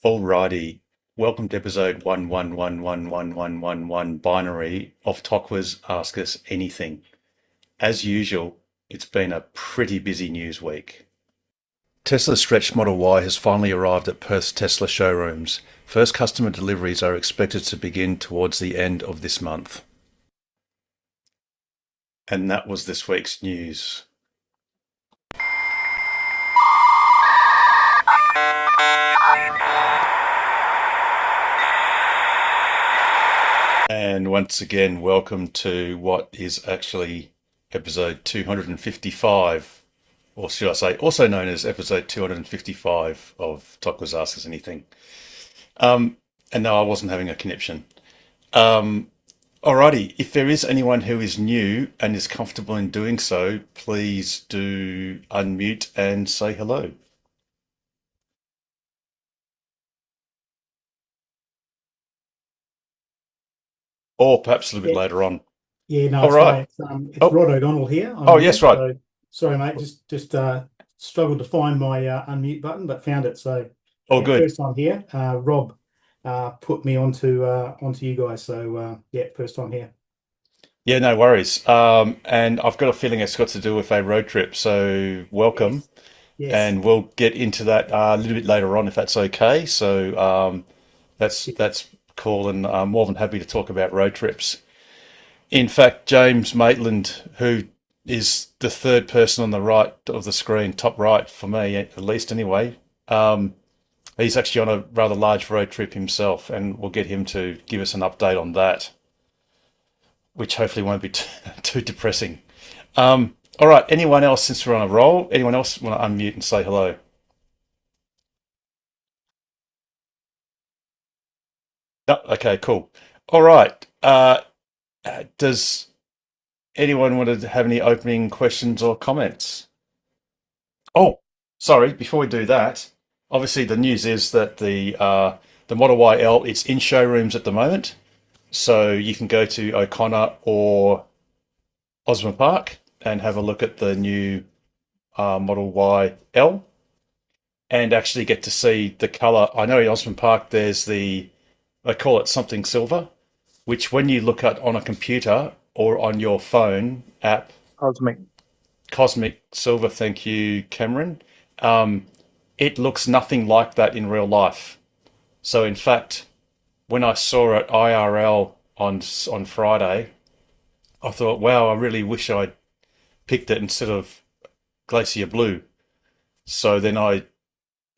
Alrighty, welcome to episode 1111111 binary of Tokwa's Ask Us Anything. As usual, it's been a pretty busy news week. Tesla Stretch Model Y has finally arrived at Perth's Tesla showrooms. First customer deliveries are expected to begin towards the end of this month. And that was this week's news. And once again, welcome to what is actually episode 255, or should I say, also known as episode 255 of Tokwa's Ask Us Anything. And no, I wasn't having a conniption. Alrighty, if there is anyone who is new and is comfortable in doing so, please do unmute and say hello. Or perhaps a little bit Yeah, later on. yeah, no, All it's right. fine. It's Oh, Rod O'Donnell here. oh, yes, right. So sorry, mate. Just struggled to find my unmute button, but found it. So All yeah, good. first time here. Rob put me onto you guys. So yeah, first time here. Yeah, no worries. And I've got a feeling it's got to do with a road trip, so welcome. Yes, yes, And we'll get into that a little bit later on if that's okay. So that's cool, and I'm more than happy to talk about road trips. In fact, James Maitland, who is the third person on the right of the screen, top right for me at least anyway, he's actually on a rather large road trip himself, and we'll get him to give us an update on that, which hopefully won't be too depressing. All right, anyone else, since we're on a roll, anyone else want to unmute and say hello? No, okay, cool. All right. Does anyone want to have any opening questions or comments? Oh, sorry, before we do that, obviously the news is that the Model Y L, it's in showrooms at the moment. So you can go to O'Connor or Osborne Park and have a look at the new Model Y L and actually get to see the color. I know in Osborne Park there's they call it something silver, which when you look at on a computer or on your phone app, Cosmic. Cosmic Silver, thank you, Cameron, um, it looks nothing like that in real life. So in fact, when I saw it IRL on Friday, I thought, wow, I really wish I'd picked it instead of Glacier Blue. So then I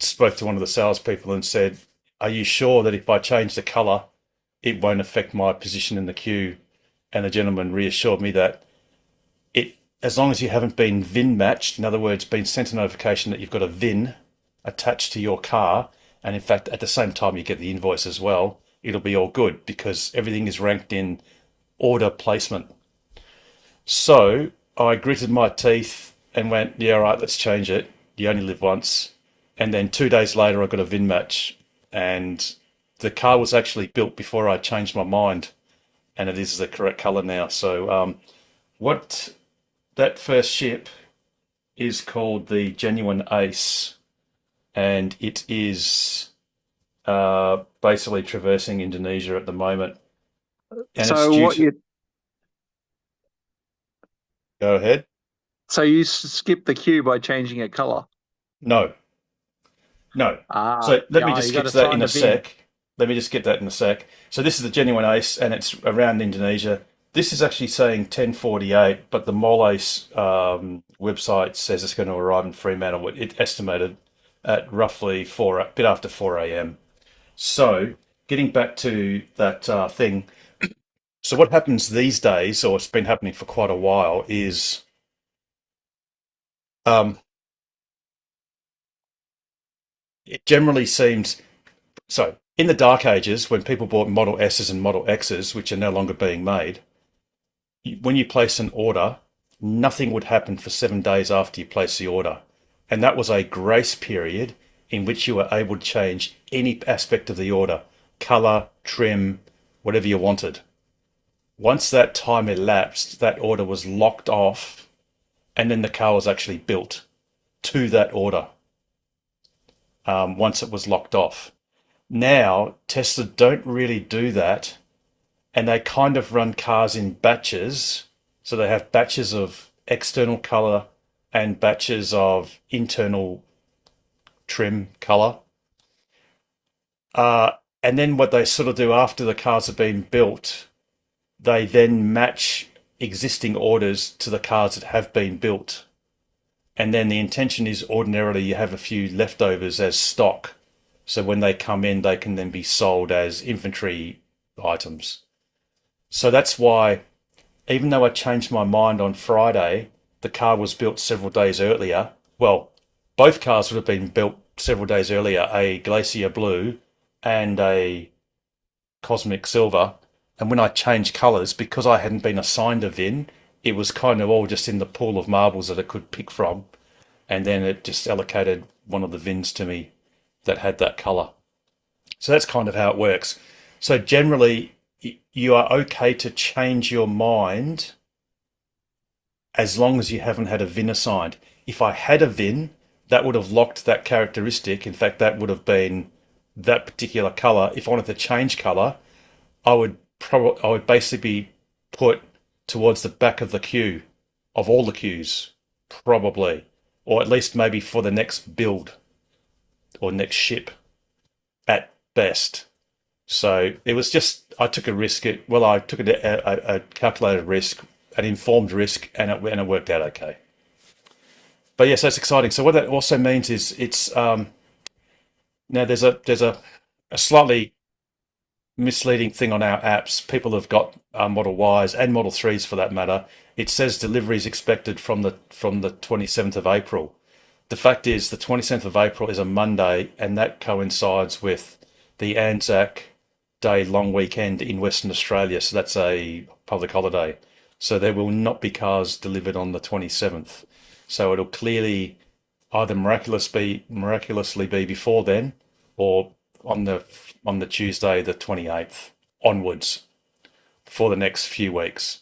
spoke to one of the salespeople and said, are you sure that if I change the colour, it won't affect my position in the queue? And the gentleman reassured me that as long as you haven't been VIN matched, in other words, been sent a notification that you've got a VIN attached to your car, and in fact, at the same time you get the invoice as well, it'll be all good because everything is ranked in order placement. So I gritted my teeth and went, yeah, all right, let's change it. You only live once. And then 2 days later, I got a VIN match, and the car was actually built before I changed my mind, and it is the correct color now. So what that first ship is called the Genuine Ace, and it is basically traversing Indonesia at the moment. And it's So due what to you go ahead. so you skip the queue by changing a color. No, no. Ah, So let me yeah, just you get got to to that sign in a the VIN. sec. Let me just get that in a sec. So this is the Genuine Ace, and it's around Indonesia. This is actually saying 10:48, but the Mole's website says it's going to arrive in Fremantle. It estimated at roughly a bit after 4 a.m. So getting back to that thing. So what happens these days, or it's been happening for quite a while, is um, it generally seems so. In the dark ages, when people bought Model S's and Model X's, which are no longer being made, when you place an order, nothing would happen for 7 days after you place the order. And that was a grace period in which you were able to change any aspect of the order, color, trim, whatever you wanted. Once that time elapsed, that order was locked off, and then the car was actually built to that order once it was locked off. Now, Tesla don't really do that, and they kind of run cars in batches. So they have batches of external color and batches of internal trim color. And then what they sort of do after the cars have been built, they then match existing orders to the cars that have been built. And then the intention is ordinarily you have a few leftovers as stock. So when they come in, they can then be sold as inventory items. So that's why, even though I changed my mind on Friday, the car was built several days earlier. Well, both cars would have been built several days earlier, a Glacier Blue and a Cosmic Silver. And when I changed colours, because I hadn't been assigned a VIN, it was kind of all just in the pool of marbles that I could pick from. And then it just allocated one of the VINs to me that had that colour. So that's kind of how it works. So generally, you are okay to change your mind as long as you haven't had a VIN assigned. If I had a VIN, that would have locked that characteristic. In fact, that would have been that particular colour. If I wanted to change colour, I would basically be put towards the back of the queue, of all the queues, probably, or at least maybe for the next build or next ship at best. So it was just, I took a risk. I took a calculated risk, an informed risk, and it worked out okay. But yes, that's exciting. So what that also means is it's now there's a slightly misleading thing on our apps. People have got Model Ys and Model 3s for that matter. It says deliveries expected from the 27th of April. The fact is the 27th of April is a Monday, and that coincides with the Anzac Day long weekend in Western Australia. So that's a public holiday. So there will not be cars delivered on the 27th. So it'll clearly either miraculously be before then, or on the Tuesday the 28th onwards for the next few weeks.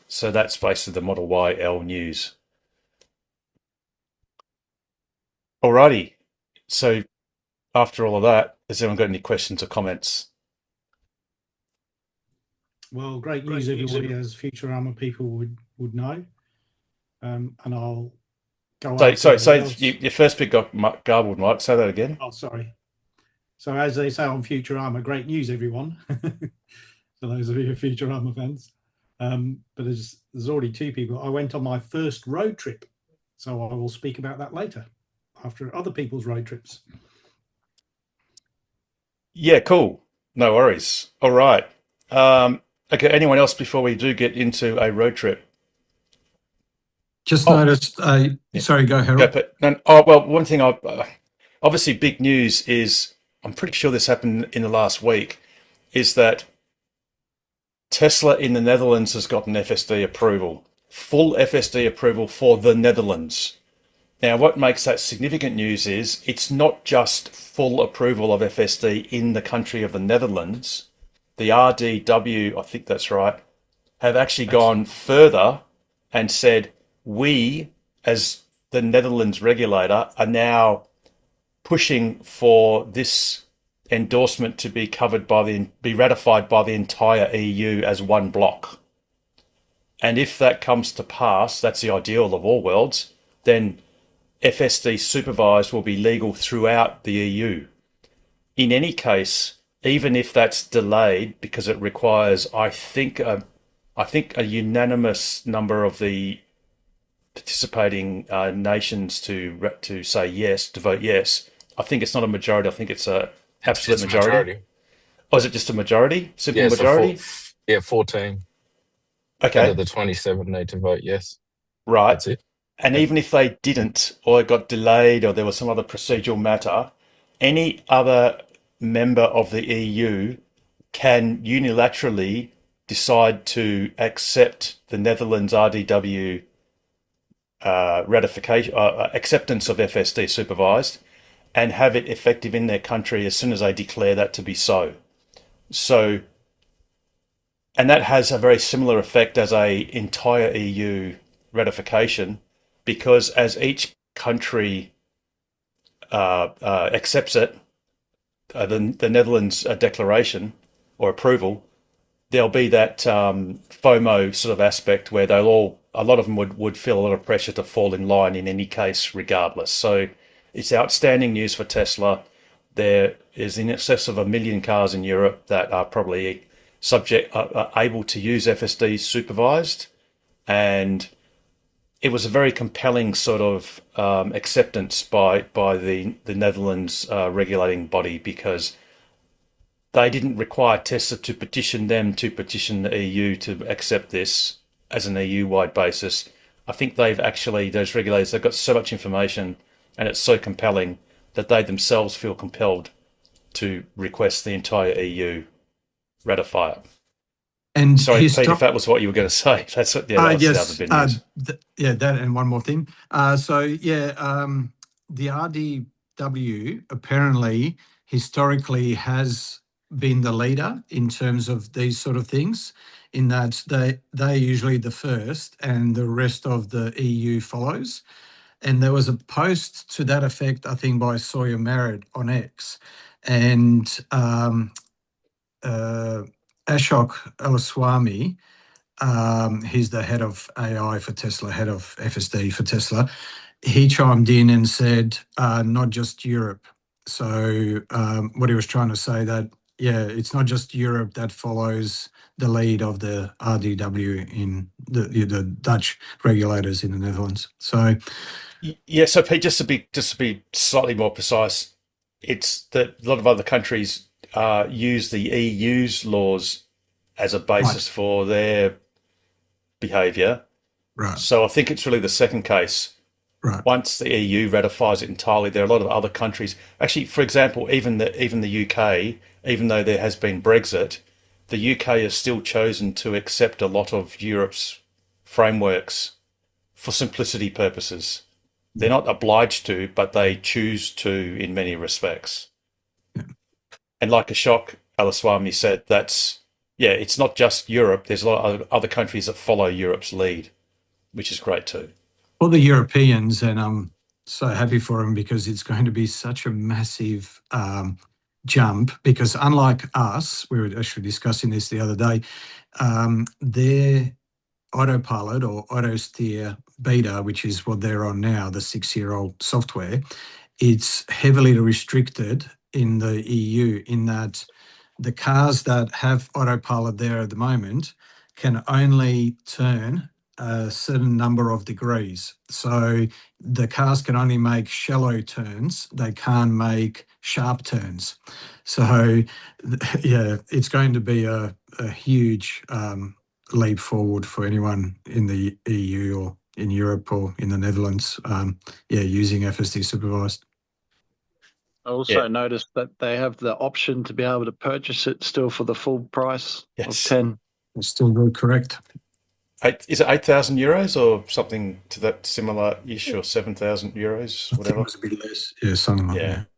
So that's basically the Model YL news. Alrighty. So after all of that, has anyone got any questions or comments? Well, great news, everybody, as Futurama people would know. And I'll go on. So your first bit got garbled, Mike. Say that again. Oh, sorry. So as they say on Futurama, great news, everyone. For those of you Futurama fans. But there's already two people. I went on my first road trip. So I will speak about that later, after other people's road trips. Yeah, cool. No worries. All right. Okay, anyone else before we do get into a road trip? Just noticed. Sorry, go Harold. Well, one thing obviously big news is, I'm pretty sure this happened in the last week, is that Tesla in the Netherlands has gotten FSD approval, full FSD approval for the Netherlands. Now, what makes that significant news is it's not just full approval of FSD in the country of the Netherlands. The RDW, I think that's right, have actually gone further and said, we, as the Netherlands regulator, are now pushing for this endorsement to be covered be ratified by the entire EU as one block. And if that comes to pass, that's the ideal of all worlds, then FSD supervised will be legal throughout the EU. In any case, even if that's delayed, because it requires, I think a unanimous number of the participating nations to say yes, to vote yes. I think it's not a majority. I think it's a absolute majority. Oh, is it just a majority? Simple majority? 14. Okay. Out of the 27 need to vote yes. Right. That's it. And even if they didn't, or it got delayed, or there was some other procedural matter, any other member of the EU can unilaterally decide to accept the Netherlands RDW ratification, acceptance of FSD supervised, and have it effective in their country as soon as they declare that to be so. So, and that has a very similar effect as a entire EU ratification, because as each country accepts it, the Netherlands declaration or approval, there'll be that FOMO sort of aspect where a lot of them would feel a lot of pressure to fall in line in any case, regardless. So it's outstanding news for Tesla. There is in excess of 1 million cars in Europe that are probably able to use FSD supervised, and it was a very compelling sort of acceptance by the Netherlands regulating body, because they didn't require Tesla to petition them to petition the EU to accept this as an EU-wide basis. I think those regulators, they've got so much information and it's so compelling that they themselves feel compelled to request the entire EU ratify it. And sorry, Pete, if that was what you were going to say. That was yes, the other bit news. that and one more thing. The RDW apparently historically has been the leader in terms of these sort of things, in that they're usually the first and the rest of the EU follows. And there was a post to that effect, I think, by Sawyer Merritt on X. And Ashok Elaswamy, he's the head of AI for Tesla, head of FSD for Tesla. He chimed in and said, not just Europe. So what he was trying to say that, it's not just Europe that follows the lead of the RDW in the Dutch regulators in the Netherlands. So, so Pete, just to be slightly more precise, it's that a lot of other countries use the EU's laws as a basis for their behaviour. Right. So I think it's really the second case. Right. Once the EU ratifies it entirely, there are a lot of other countries. Actually, for example, even the UK, even though there has been Brexit, the UK has still chosen to accept a lot of Europe's frameworks for simplicity purposes. They're not obliged to, but they choose to in many respects. Yeah. And like Ashok Elaswamy said, it's not just Europe. There's a lot of other countries that follow Europe's lead, which is great too. For the Europeans, and I'm so happy for them, because it's going to be such a massive jump, because unlike us, we were actually discussing this the other day, their autopilot or auto steer beta, which is what they're on now, the 6-year-old software, it's heavily restricted in the EU, in that the cars that have autopilot there at the moment can only turn a certain number of degrees. So the cars can only make shallow turns. They can't make sharp turns. So it's going to be a huge leap forward for anyone in the EU or in Europe or in the Netherlands, using FSD supervised. I also noticed that they have the option to be able to purchase it still for the full price of 10. It's still very correct. Is it 8,000 euros or something to that similar ish, or 7,000 euros, whatever? I think it was a bit less. Yeah, something like that.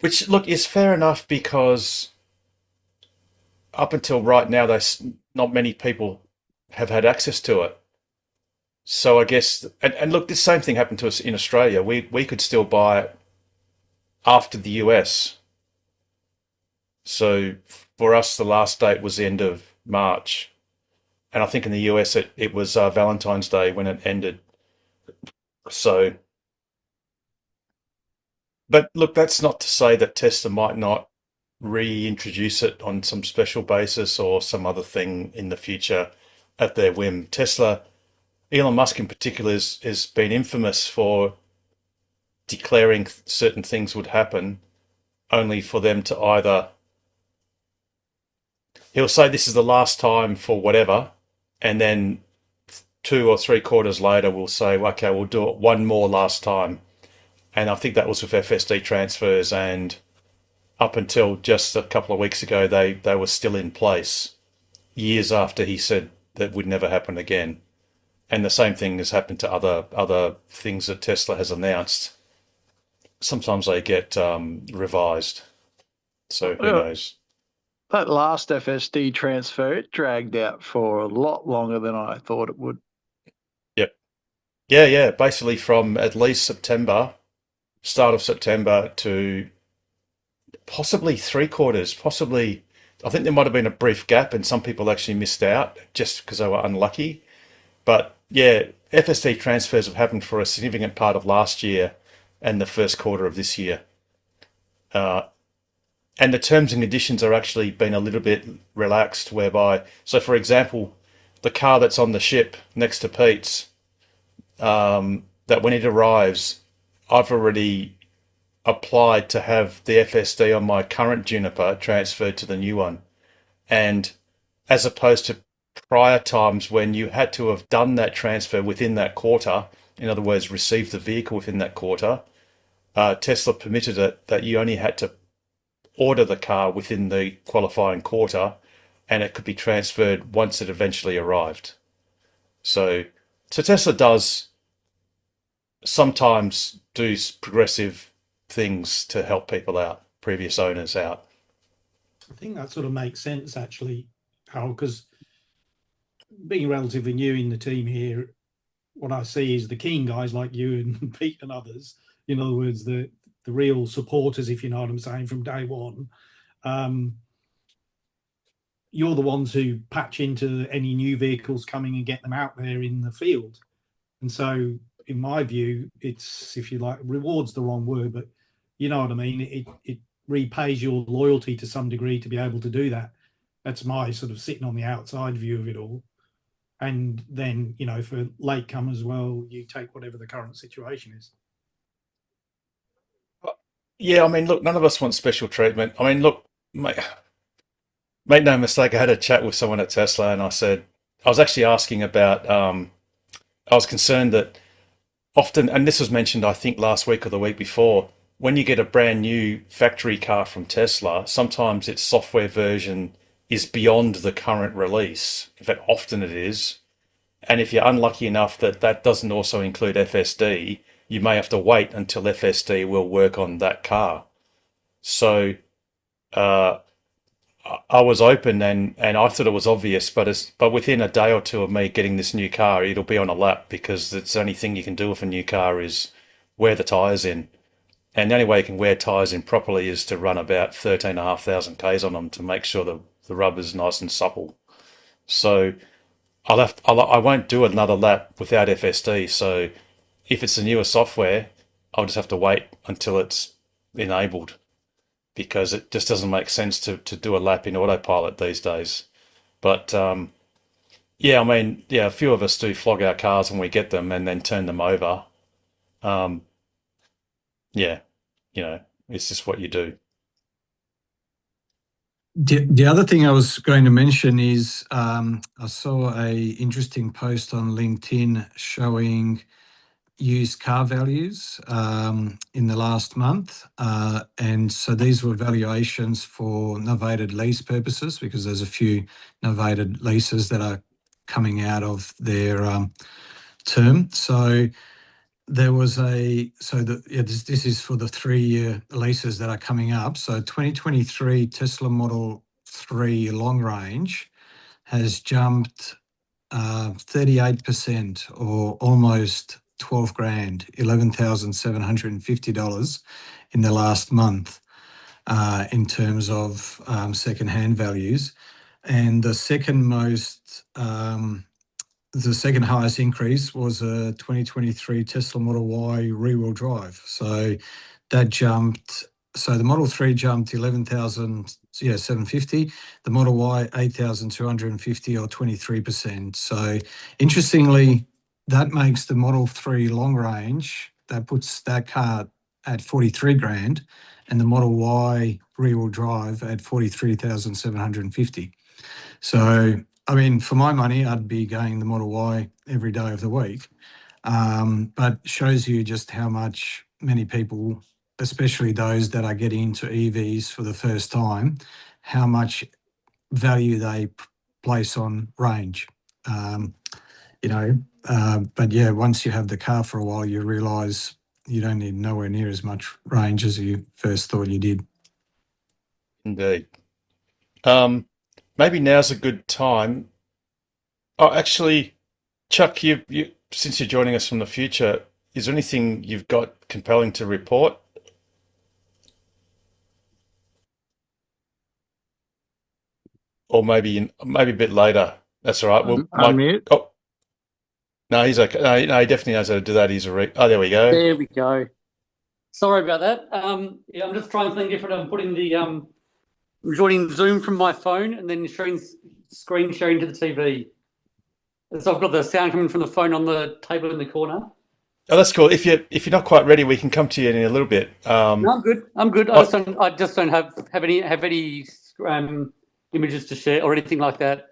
Which, look, is fair enough, because up until right now, not many people have had access to it. So I guess, and look, this same thing happened to us in Australia. We could still buy it after the US. So for us, the last date was the end of March. And I think in the US, it was Valentine's Day when it ended. So, but look, that's not to say that Tesla might not reintroduce it on some special basis or some other thing in the future at their whim. Tesla, Elon Musk in particular, has been infamous for declaring certain things would happen, only for them to either, he'll say this is the last time for whatever, and then 2 or 3 quarters later we'll say, okay, we'll do it one more last time. And I think that was with FSD transfers, and up until just a couple of weeks ago, they were still in place, years after he said that would never happen again. And the same thing has happened to other things that Tesla has announced. Sometimes they get revised. So who knows? That last FSD transfer, it dragged out for a lot longer than I thought it would. Yep. Yeah. Basically from at least September, start of September to possibly 3/4, possibly. I think there might have been a brief gap, and some people actually missed out just because they were unlucky. But yeah, FSD transfers have happened for a significant part of last year and the first quarter of this year. Uh, and the terms and conditions are actually been a little bit relaxed, whereby, so for example, the car that's on the ship next to Pete's, that when it arrives, I've already applied to have the FSD on my current Juniper transferred to the new one. And as opposed to prior times when you had to have done that transfer within that quarter, in other words, received the vehicle within that quarter, Tesla permitted it that you only had to order the car within the qualifying quarter, and it could be transferred once it eventually arrived. So Tesla does sometimes do progressive things to help people out, previous owners out. I think that sort of makes sense, actually, Harold, because being relatively new in the team here, what I see is the keen guys like you and Pete and others, in other words, the real supporters, if you know what I'm saying, from day one. You're the ones who patch into any new vehicles coming and get them out there in the field. And so, in my view, it's, if you like, rewards the wrong word, but you know what I mean? It repays your loyalty to some degree to be able to do that. That's my sort of sitting on the outside view of it all. And then, you know, for latecomers as well, you take whatever the current situation is. Yeah, I mean, look, none of us want special treatment. I mean, look, make no mistake, I had a chat with someone at Tesla, and I said, I was actually asking about, I was concerned that often, and this was mentioned, I think, last week or the week before, when you get a brand new factory car from Tesla, sometimes its software version is beyond the current release. In fact, often it is. And if you're unlucky enough that that doesn't also include FSD, you may have to wait until FSD will work on that car. So I was open, and I thought it was obvious, but within a day or two of me getting this new car, it'll be on a lap, because it's the only thing you can do with a new car is wear the tyres in. And the only way you can wear tyres in properly is to run about 13,500 Ks on them to make sure the rubber's nice and supple. So I won't do another lap without FSD. So if it's the newer software, I'll just have to wait until it's enabled, because it just doesn't make sense to do a lap in autopilot these days. But yeah, I mean, yeah, a few of us do flog our cars when we get them and then turn them over. Yeah, you know, it's just what you do. The other thing I was going to mention is I saw a interesting post on LinkedIn showing used car values in the last month. And so these were valuations for novated lease purposes, because there's a few novated leases that are coming out of their term. So there was this is for the 3-year leases that are coming up. So 2023 Tesla Model 3 long range has jumped 38%, or almost 12 grand, $11,750 in the last month in terms of second-hand values. And the second highest increase was a 2023 Tesla Model Y rear-wheel drive. So that jumped. So the Model 3 jumped 11,750. The Model Y 8,250, or 23%. So interestingly, that makes the Model 3 long range, that puts that car at 43 grand, and the Model Y rear-wheel drive at 43,750. So, I mean, for my money, I'd be going the Model Y every day of the week. But shows you just how much many people, especially those that are getting into EVs for the first time, how much value they place on range. But yeah, once you have the car for a while, you realise you don't need nowhere near as much range as you first thought you did. Indeed. Maybe now's a good time. Oh, actually, Chuck, you since you're joining us from the future, is there anything you've got compelling to report? or maybe a bit later. That's all right. Well, Unmute. oh, no, he's okay. No, he definitely knows how to do that. He's there we go. There we go. Sorry about that. Yeah, I'm just trying something different. I'm putting I'm joining Zoom from my phone and then screen sharing to the TV. So I've got the sound coming from the phone on the table in the corner. Oh, that's cool. If you're not quite ready, we can come to you in a little bit. No, I'm good. I just don't have any images to share or anything like that.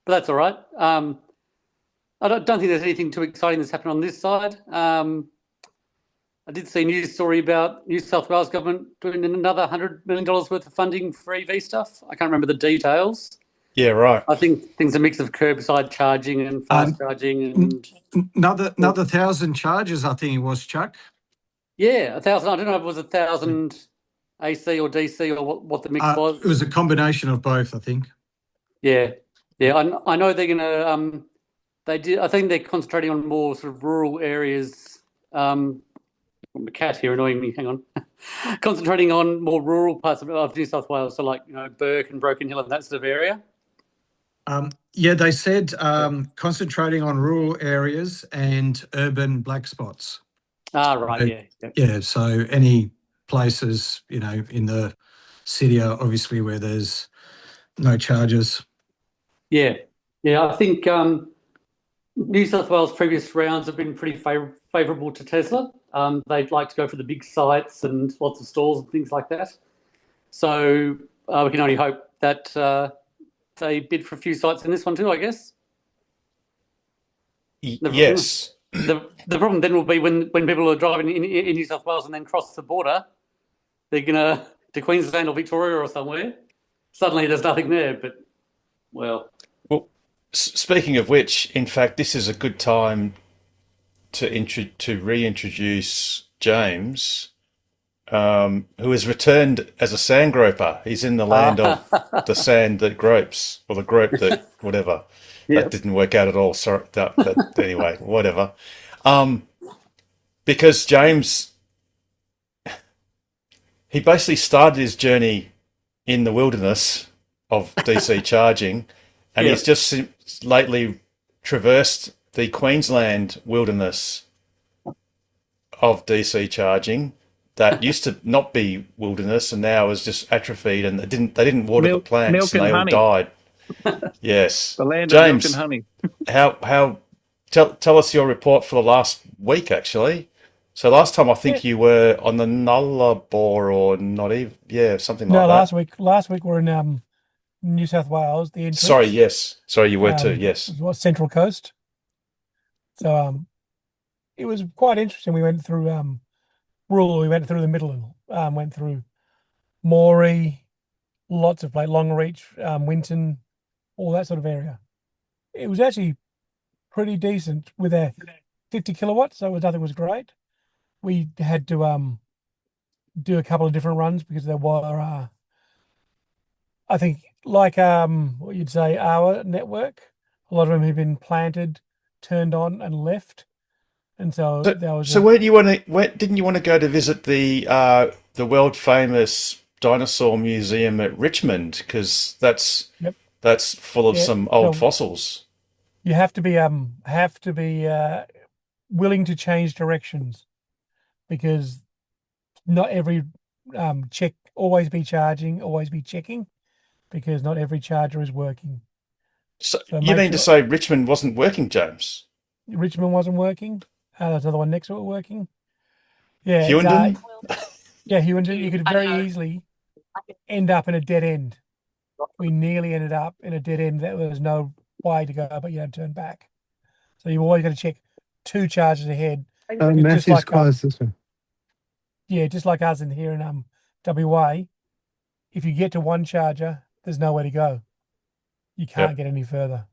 But that's all right. I don't think there's anything too exciting that's happened on this side. I did see a news story about New South Wales government doing another $100 million worth of funding for EV stuff. I can't remember the details. Yeah, right. I think things a mix of curbside charging and fast charging and another 1,000 charges. I think it was, Chuck. Yeah, 1,000. I don't know if it was 1,000 AC or DC or what the mix was. It was a combination of both, I think. Yeah. I know they're going to. I think they're concentrating on more sort of rural areas. My cat here annoying me. Hang on. Concentrating on more rural parts of New South Wales, so like Burke and Broken Hill and that sort of area. Yeah, they said concentrating on rural areas and urban black spots. Right. So, yeah. So any places in the city, obviously, where there's no charges. Yeah. I think New South Wales previous rounds have been pretty favourable to Tesla. They'd like to go for the big sites and lots of stalls and things like that. So we can only hope that they bid for a few sites in this one too, I guess. Yes. The problem then will be when people are driving in New South Wales and then cross the border, they're going to Queensland or Victoria or somewhere. Suddenly there's nothing there, but, well... Well, speaking of which, in fact, this is a good time to reintroduce James, who has returned as a sand groper. He's in the land of the sand that gropes, or the grope that whatever. Yep. That didn't work out at all. Sorry. Anyway, whatever. Because James, he basically started his journey in the wilderness of DC charging, and he's just lately traversed the Queensland wilderness of DC charging that used to not be wilderness and now is just atrophied, and they didn't water the plants and they all died. Yes. The land James, of milk and honey. Tell us your report for the last week, actually. So last time I think you were on the Nullarbor or not even, something like that. Last week we're in New South Wales. The entrance. Sorry, yes. Sorry, you were too. Yes. It was Central Coast. So it was quite interesting. We went through rural. We went through the middle and went through Moree, lots of Longreach, Winton, all that sort of area. It was actually pretty decent with a 50 kilowatts, so nothing was great. We had to do a couple of different runs because there were, I think, like what you'd say, our network. A lot of them had been planted, turned on, and left, and so there was. So didn't you want to go to visit the world famous dinosaur museum at Richmond, because that's full of some old fossils. You have to be willing to change directions, because not every always be charging, always be checking, because not every charger is working. So you mean to say Richmond wasn't working, James? Richmond wasn't working. There's another one next to it working. Yeah, Hughenden? Hughenden. You could very easily end up in a dead end. We nearly ended up in a dead end. There was no way to go, but you had to turn back. So you've always got to check 2 charges ahead. Matthew's close this one. Yeah, just like us in here in WA. If you get to one charger, there's nowhere to go. You can't get any further.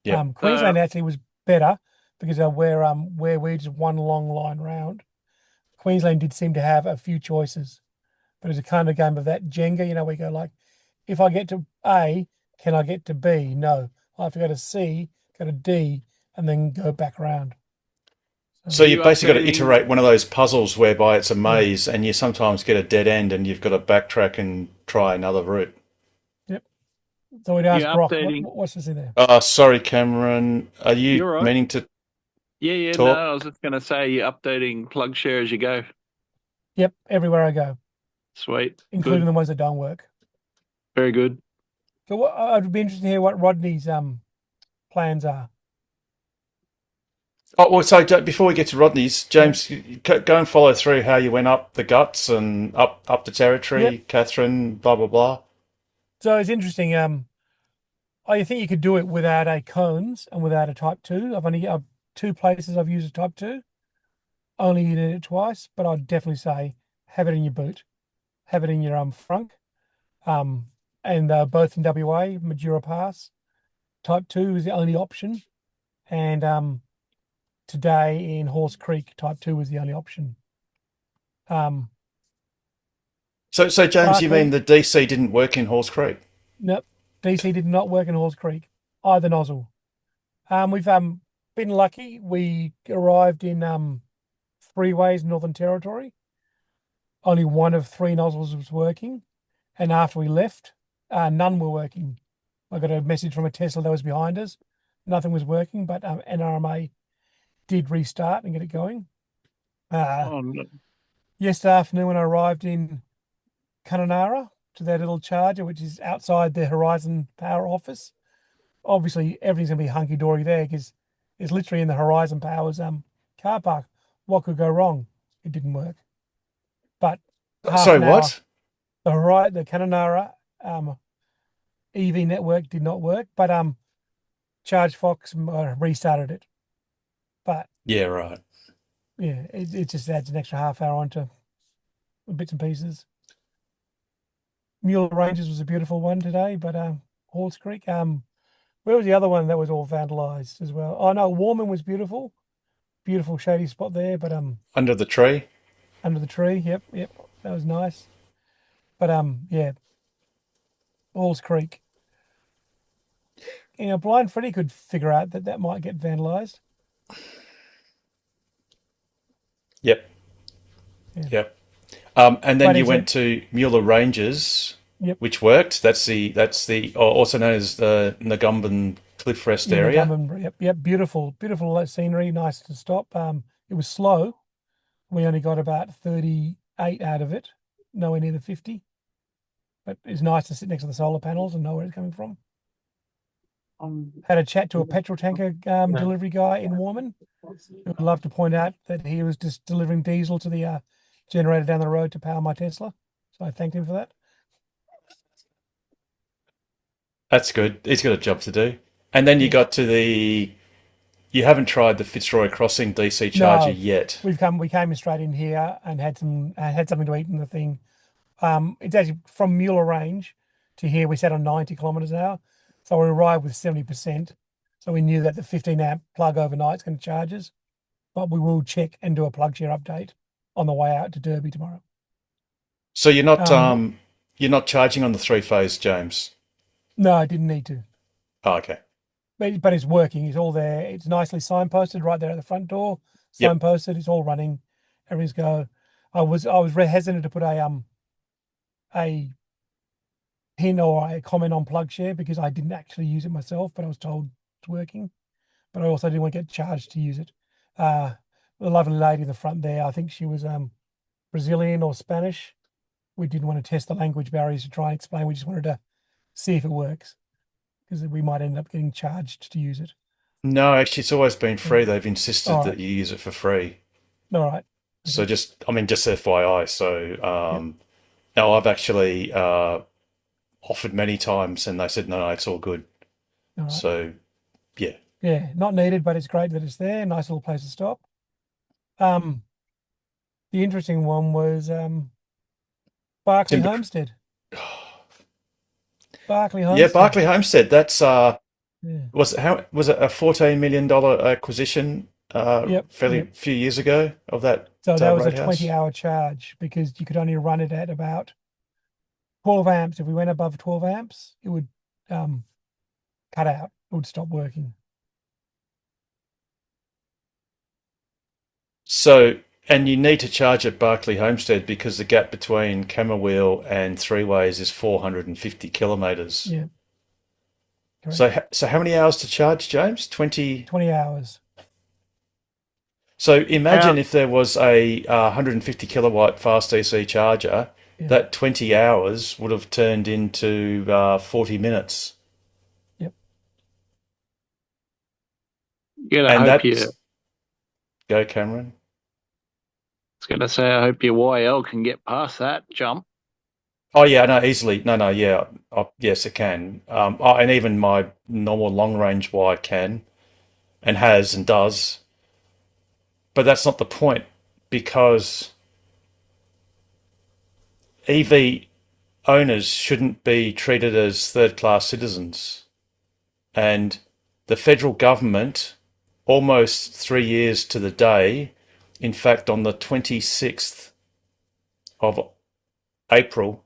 Yep. Queensland actually was better because where we just one long line round. Queensland did seem to have a few choices, but it was a kind of game of that Jenga. We go like, if I get to A, can I get to B? No, I have to go to C, go to D, and then go back around. So you basically got to iterate one of those puzzles whereby it's a maze, and you sometimes get a dead end, and you've got to backtrack and try another route. Yep. So we'd ask You're Brock, updating. what's this in there? Sorry, Cameron. Are you You're right. meaning to Yeah. No, talk? I was just going to say you're updating plug share as you go. Yep, everywhere I go, Sweet. including Good. the ones that don't work. Very good. So I'd be interested to hear what Rodney's plans are. Oh, well, so before we get to Rodney's, James, go and follow through how you went up the guts and up the territory, Yep. Catherine, blah, blah, blah. So it's interesting. I think you could do it without a cones and without a Type 2. I've only 2 places I've used a Type 2. Only used it twice, but I'd definitely say have it in your boot, have it in your frunk, and both in WA, Majura Pass. Type 2 is the only option, and today in Horse Creek, Type 2 was the only option. So James, you Barclay- mean the DC didn't work in Horse Creek? Nope, DC did not work in Horse Creek, either nozzle. We've been lucky. We arrived in Freeways, Northern Territory. Only one of 3 nozzles was working, and after we left, none were working. I got a message from a Tesla that was behind us. Nothing was working, but NRMA did restart and get it going. Oh, no. Yesterday afternoon, when I arrived in Kununurra to their little charger, which is outside the Horizon Power office, obviously everything's going to be hunky-dory there because it's literally in the Horizon Power's car park. What could go wrong? It didn't work. But Sorry, what? the Kununurra EV network did not work, but ChargeFox restarted it. But Yeah, right. yeah, it just adds an extra half hour onto bits and pieces. Mule Ranges was a beautiful one today, but Horse Creek. Where was the other one that was all vandalized as well? Oh no, Warman was beautiful. Beautiful shady spot there, but Under the tree? under the tree. Yep, that was nice. But yeah, Halls Creek. You know, Blind Freddy could figure out that might get vandalized. Yep. Yeah. Yep. And then But you is went it- to Mueller Ranges, Yep. which worked. That's also known as the Ngumban Cliff Rest area. Yep, beautiful scenery, nice to stop. It was slow. We only got about 38 out of it, nowhere near the 50. But it's nice to sit next to the solar panels and know where it's coming from. Had a chat to a petrol tanker delivery guy in Warman. Who would love to point out that he was just delivering diesel to the generator down the road to power my Tesla. So I thanked him for that. That's good. He's got a job to do. And then you got to you haven't tried the Fitzroy Crossing DC charger No. yet. We came straight in here and had something to eat in the thing. It's actually from Mueller Range to here. We set on 90 kilometers an hour, so we arrived with 70%. So we knew that the 15 amp plug overnight is going to charge us, but we will check and do a plug share update on the way out to Derby tomorrow. So you're not charging on the 3-phase, James. No, I didn't need to, Oh, okay. but it's working. It's all there. It's nicely signposted right there at the front door. Yep. Signposted. It's all running. Everything's go. I was hesitant to put a pin or a comment on plug share because I didn't actually use it myself, but I was told it's working. But I also didn't want to get charged to use it. The lovely lady in the front there, I think she was Brazilian or Spanish. We didn't want to test the language barriers to try and explain. We just wanted to see if it works because we might end up getting charged to use it. No, actually, it's always been free. They've insisted All that right. you use it for free. All right. So just FYI. So now I've actually offered many times, and they said no, it's all good. All right. So yeah. Yeah, not needed, but it's great that it's there. Nice little place to stop. The interesting one was Barclay Timber- Homestead. Barclay Yeah, Homestead. Barclay Homestead. That's Yeah. was it a $14 million acquisition Yep, few years ago of that. So that was a roadhouse? 20-hour charge because you could only run it at about 12 amps. If we went above 12 amps, it would cut out. It would stop working. So, and you need to charge at Barclay Homestead because the gap between Camberwell and Three Ways is 450 kilometres. Yeah. correct. So how many hours to charge, James? 20. 20 hours. So imagine How, if there was a 150 kilowatt fast DC charger, Yeah. that 20 hours would have turned into 40 minutes. Yep. you gotta And hope you. that's, go Cameron. I was gonna say, I hope your YL can get past that jump. Oh yeah, no, easily. No, yeah. Yes, it can. And even my normal long range Y can and has and does. But that's not the point because EV owners shouldn't be treated as third class citizens. And the federal government, almost 3 years to the day, in fact, on the 26th of April,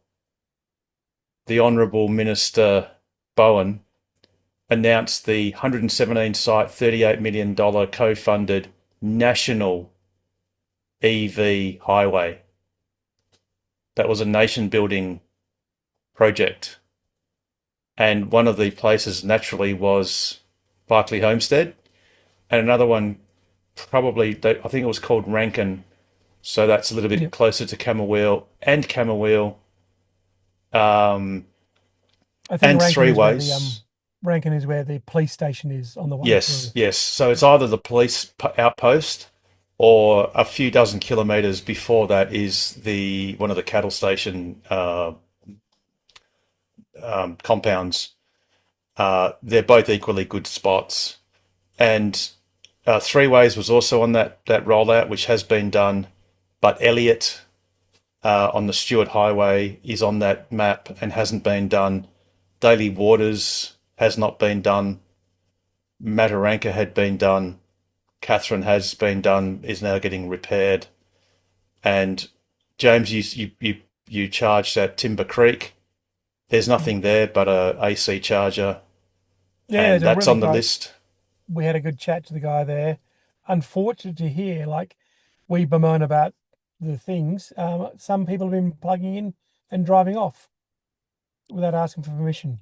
the Honourable Minister Bowen announced the 117 site, $38 million co-funded national EV highway. That was a nation building project. And one of the places naturally was Barclay Homestead, and another one probably, I think it was called Rankin. So that's a little bit Yep. closer to Camberwell and Camberwell. I think And Rankin Three is where Ways. Rankin is where the police station is on the way Yes, through. yes. So it's either the police outpost or a few dozen kilometres before that is the one of the cattle station compounds. They're both equally good spots. And Three Ways was also on that rollout, which has been done. But Elliott on the Stewart Highway is on that map and hasn't been done. Daily Waters has not been done. Mataranka had been done. Catherine has been done, is now getting repaired. And James, you charged at Timber Creek. There's nothing there but a AC charger, Yeah, and it's a that's really on the great. list. We had a good chat to the guy there. Unfortunate to hear, like we bemoan about the things. Some people have been plugging in and driving off without asking for permission.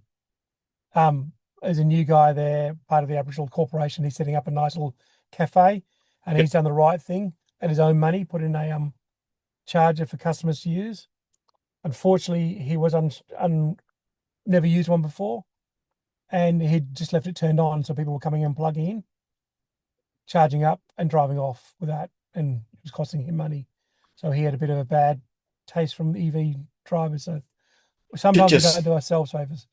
There's a new guy there, part of the Aboriginal Corporation. He's setting up a nice little cafe, and Yep. he's done the right thing at his own money. Put in a charger for customers to use. Unfortunately, he was never used one before, and he'd just left it turned on, so people were coming in, plugging in, charging up, and driving off without, and it was costing him money. So he had a bit of a bad taste from EV drivers. So sometimes we Just don't do ourselves favors.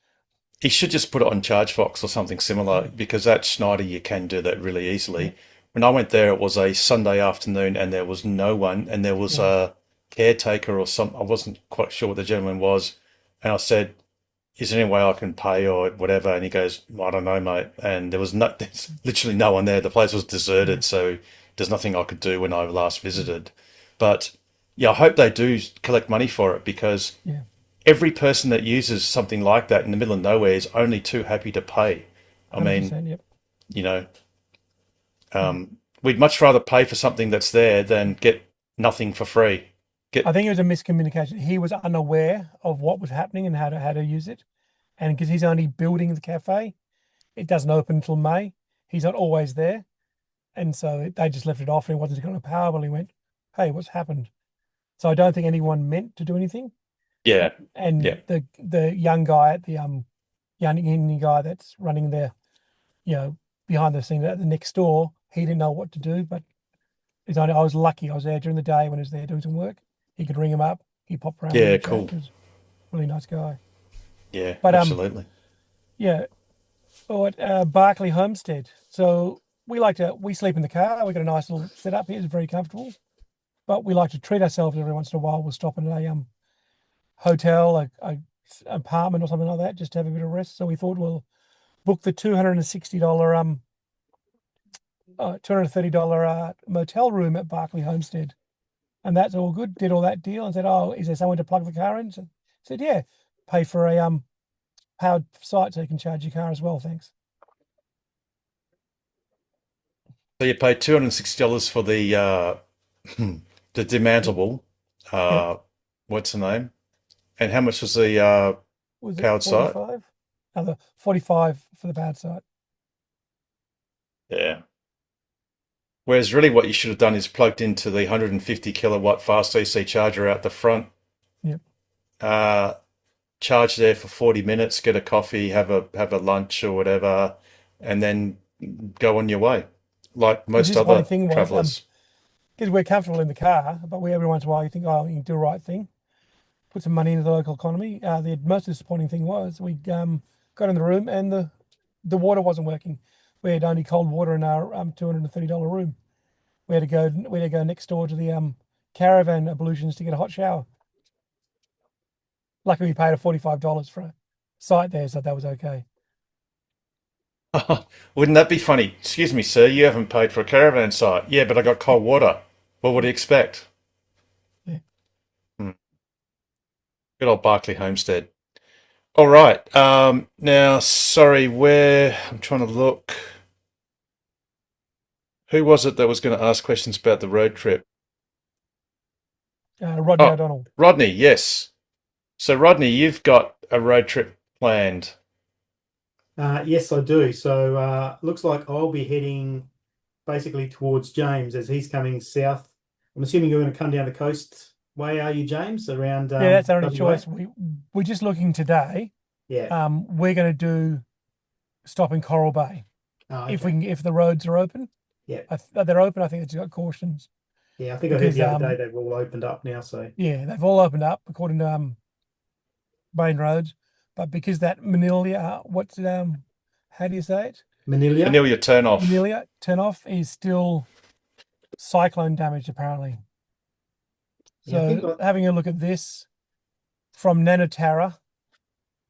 he should just put it on ChargeFox or something similar, because at Schneider you can do that really easily. When I went there, it was a Sunday afternoon and there was no one, and there was a caretaker or some. I wasn't quite sure what the gentleman was, and I said, "Is there any way I can pay or whatever?" And he goes, "I don't know, mate." And there's literally no one there. The place was deserted, so there's nothing I could do when I last visited. But yeah, I hope they do collect money for it, because Yeah. every person that uses something like that in the middle of nowhere is only too happy to pay. I mean, 100%, yep. you know, we'd much rather pay for something that's there than get nothing for free. I think it was a miscommunication. He was unaware of what was happening and how to use it. And because he's only building the cafe, it doesn't open until May. He's not always there. And so they just left it off, and he wasn't going to power. Well, he went, "Hey, what's happened?" So I don't think anyone meant to do anything. Yeah, And yeah. the young guy at the young Indian guy that's running the, behind the scene at the next door, he didn't know what to do. But I was lucky. I was there during the day when he was there doing some work. He could ring him up. He popped around. Yeah, and chat. cool. He was a really nice guy. Yeah, But absolutely. yeah. Oh, at Barclay Homestead. So we sleep in the car. We got a nice little setup here. It's very comfortable. But we like to treat ourselves every once in a while. We'll stop in a hotel, a apartment or something like that, just to have a bit of rest. So we thought we'll book the $260 $230 motel room at Barclay Homestead, and that's all good. Did all that deal and said, "Oh, is there someone to plug the car in?" So said, "Yeah." Pay for a powered site so you can charge your car as well. Thanks. So you paid $260 for the the demountable. Yep. What's the name? And how much was the Was it powered site? 45? Another 45 for the bad side. Yeah. Whereas really what you should have done is plugged into the 150 kilowatt fast AC charger out the front. Yep. Charge there for 40 minutes, get a coffee, have a lunch or whatever, and then go on your way, like most other travellers. Because we're comfortable in the car, but every once in a while you think, oh, you can do the right thing, put some money into the local economy. The most disappointing thing was we got in the room and the water wasn't working. We had only cold water in our $230 room. We had to go next door to the caravan ablutions to get a hot shower. Luckily, we paid $45 for a site there, so that was okay. Wouldn't that be funny? Excuse me, sir, you haven't paid for a caravan site. Yeah, but I got cold water. What would you expect? Yeah. Good old Barclay Homestead. All right. Now, sorry, I'm trying to look. Who was it that was going to ask questions about the road trip? Rodney O'Donnell. Rodney, yes. So, Rodney, you've got a road trip planned. Yes, I do. So looks like I'll be heading basically towards James as he's coming south. I'm assuming you're going to come down the coast way, are you, James? Around yeah, that's our only WA? choice. We're just looking today. Yeah. We're going to stop in Coral Bay if the roads are open. Yeah. They're open. I think it's got cautions. Yeah, I think I heard the other day they've all opened up now. So yeah, they've all opened up according to main roads. But because that Manilia, how do you say it? Manilia turnoff. Manilia turnoff is still cyclone damaged, apparently. So having a look at this, from Nanotara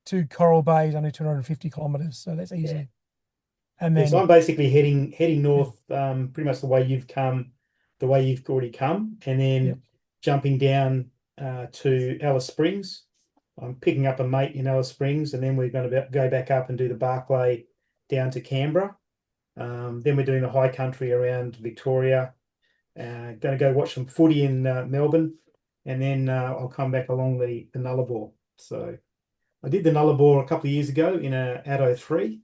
to Coral Bay is only 250 kilometres, so that's easy. Yeah. And then so I'm basically heading north, pretty much the way you've already come, and then jumping down to Alice Springs. I'm picking up a mate in Alice Springs, and then we're going to go back up and do the Barclay down to Canberra. Then we're doing the high country around Victoria. Going to go watch some footy in Melbourne, and then I'll come back along the Nullarbor. So I did the Nullarbor a couple of years ago in a Atto 3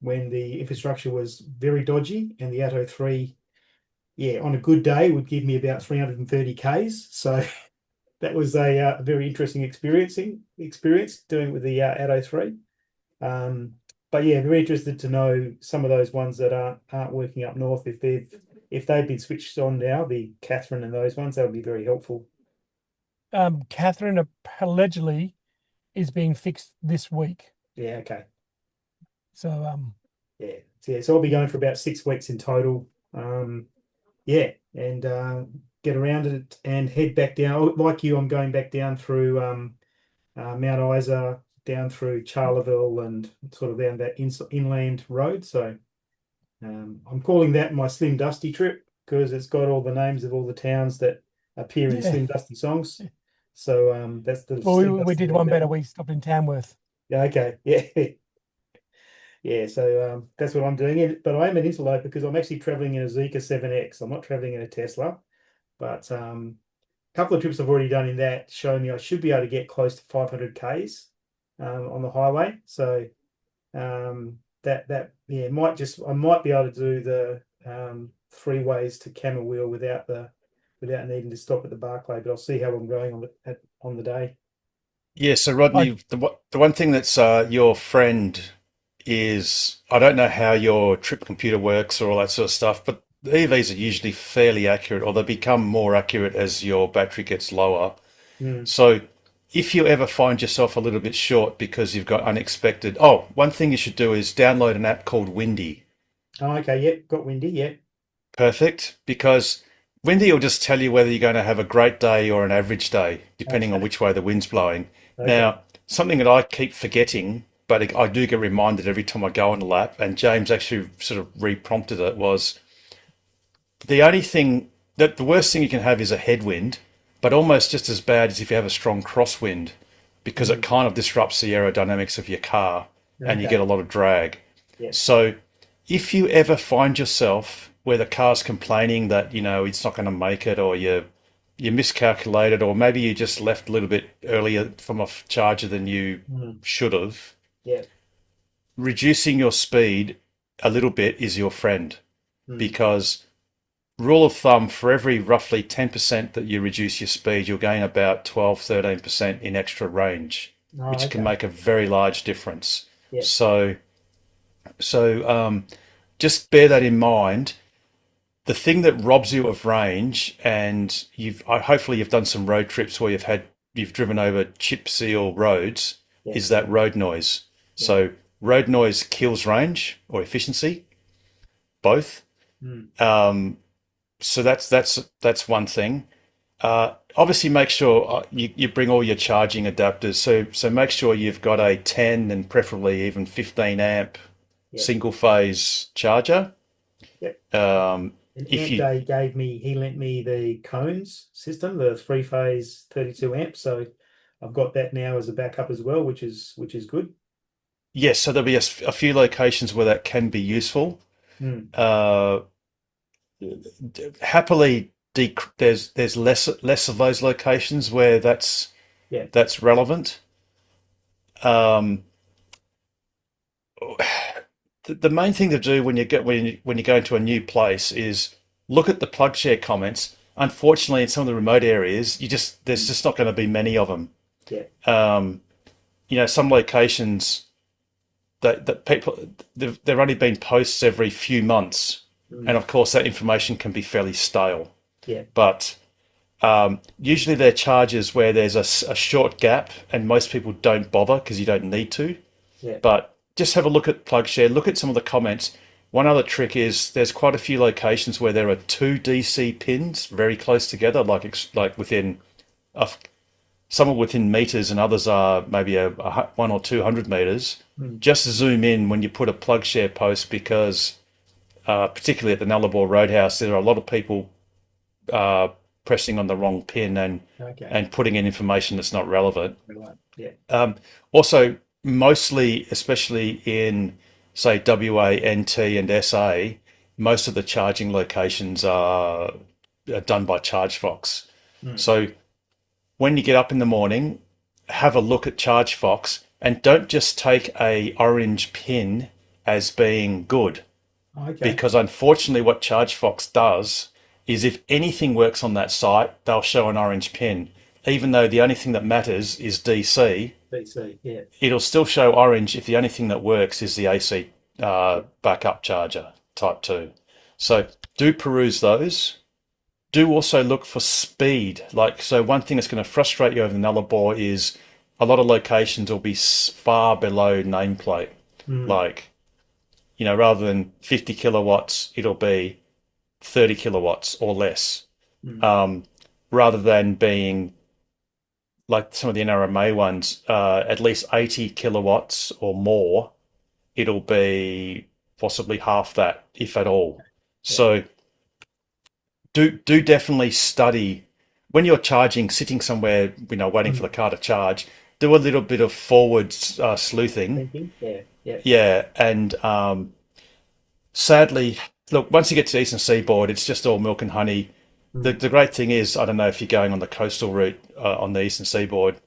when the infrastructure was very dodgy, and the Atto 3, on a good day would give me about 330 Ks. So that was a very interesting experience doing it with the Atto 3. But very interested to know some of those ones that aren't working up north. If they've been switched on now, the Catherine and those ones, that would be very helpful. Catherine allegedly is being fixed this week. Yeah. Okay. So So I'll be going for about 6 weeks in total. And get around it and head back down. Like you, I'm going back down through Mount Isa, down through Charleville, and sort of down that inland road. So I'm calling that my Slim Dusty trip because it's got all the names of all the towns that appear in Slim Dusty songs. So that's the. Well, we did one better. We stopped in Tamworth. Yeah. Okay. Yeah. So that's what I'm doing. But I am an interloper because I'm actually traveling in a Zeekr 7X. I'm not traveling in a Tesla. But a couple of trips I've already done in that show me I should be able to get close to 500 Ks on the highway. So I might be able to do the 3 ways to Camberwell without needing to stop at the Barclay. But I'll see how I'm going on the day. Yeah. So Rodney, the one thing that's your friend is, I don't know how your trip computer works or all that sort of stuff, but the EVs are usually fairly accurate, or they become more accurate as your battery gets lower. So if you ever find yourself a little bit short because you've got unexpected... one thing you should do is download an app called Windy. Oh, okay. Yep. Got Windy. Yep. Perfect. Because Windy will just tell you whether you're going to have a great day or an average day, depending on which way the wind's blowing. Okay. Now, something that I keep forgetting, but I do get reminded every time I go on a lap, and James actually sort of re-prompted it, was... The only thing that the worst thing you can have is a headwind, but almost just as bad as if you have a strong crosswind, because it kind of disrupts the aerodynamics of your car and you get a lot of drag. Yeah. So if you ever find yourself where the car's complaining that, it's not going to make it, or you miscalculated, or maybe you just left a little bit earlier from a charger than you should have, Yeah. Reducing your speed a little bit is your friend, Mm. because rule of thumb, for every roughly 10% that you reduce your speed, you'll gain about 12, 13% in extra range, Oh, which can okay. make a very large difference. Yeah. So just bear that in mind. The thing that robs you of range, and hopefully you've done some road trips where you've driven over chip seal roads, Yeah. is that road noise. Yeah. So road noise kills range or efficiency, both. Mm. So that's one thing. Obviously, make sure you bring all your charging adapters. So make sure you've got a 10 and preferably even 15 amp Yeah. single phase charger. Yeah. And If you he lent me the Cones system, the 3-phase 32 amp. So I've got that now as a backup as well, which is good. yes, so there'll be a few locations where that can be useful. Mm. Happily, there's less of those locations where that's Yeah. relevant. The main thing to do when you go into a new place is look at the plug share comments. Unfortunately, in some of the remote areas, there's just not going to be many of them. Yeah. Some locations that people they've only been posts every few months, Mm. and of course that information can be fairly stale. Yeah. But usually they're charges where there's a short gap, and most people don't bother because you don't need to. Yeah. But just have a look at PlugShare, look at some of the comments. One other trick is there's quite a few locations where there are two DC pins very close together, like within some are within meters and others are maybe a 100 or 200 meters. Mm. Just zoom in when you put a PlugShare post, because particularly at the Nullarbor Roadhouse, there are a lot of people pressing on the wrong pin Okay. and putting in information that's not relevant. Right. Yeah. Also, mostly, especially in, say, WA, NT, and SA, most of the charging locations are done by ChargeFox. Mm. So when you get up in the morning, have a look at ChargeFox, and don't just take a orange pin as being good. Okay. Because unfortunately what ChargeFox does is if anything works on that site, they'll show an orange pin. Even though the only thing that matters is DC, yeah. it'll still show orange if the only thing that works is the AC backup charger type 2. So do peruse those. Do also look for speed. So one thing that's going to frustrate you over the Nullarbor is a lot of locations will be far below nameplate. Mm. Rather than 50 kilowatts, it'll be 30 kilowatts or less. Rather than being like some of the NRMA ones, at least 80 kilowatts or more, it'll be possibly half that, if at all. Yeah. So do definitely study when you're charging, sitting somewhere, waiting for the car to charge. Do a little bit of forward sleuthing. Yeah, and sadly, look, once you get to the Eastern Seaboard, it's just all milk and honey. The great thing is, I don't know if you're going on the coastal route on the Eastern Seaboard,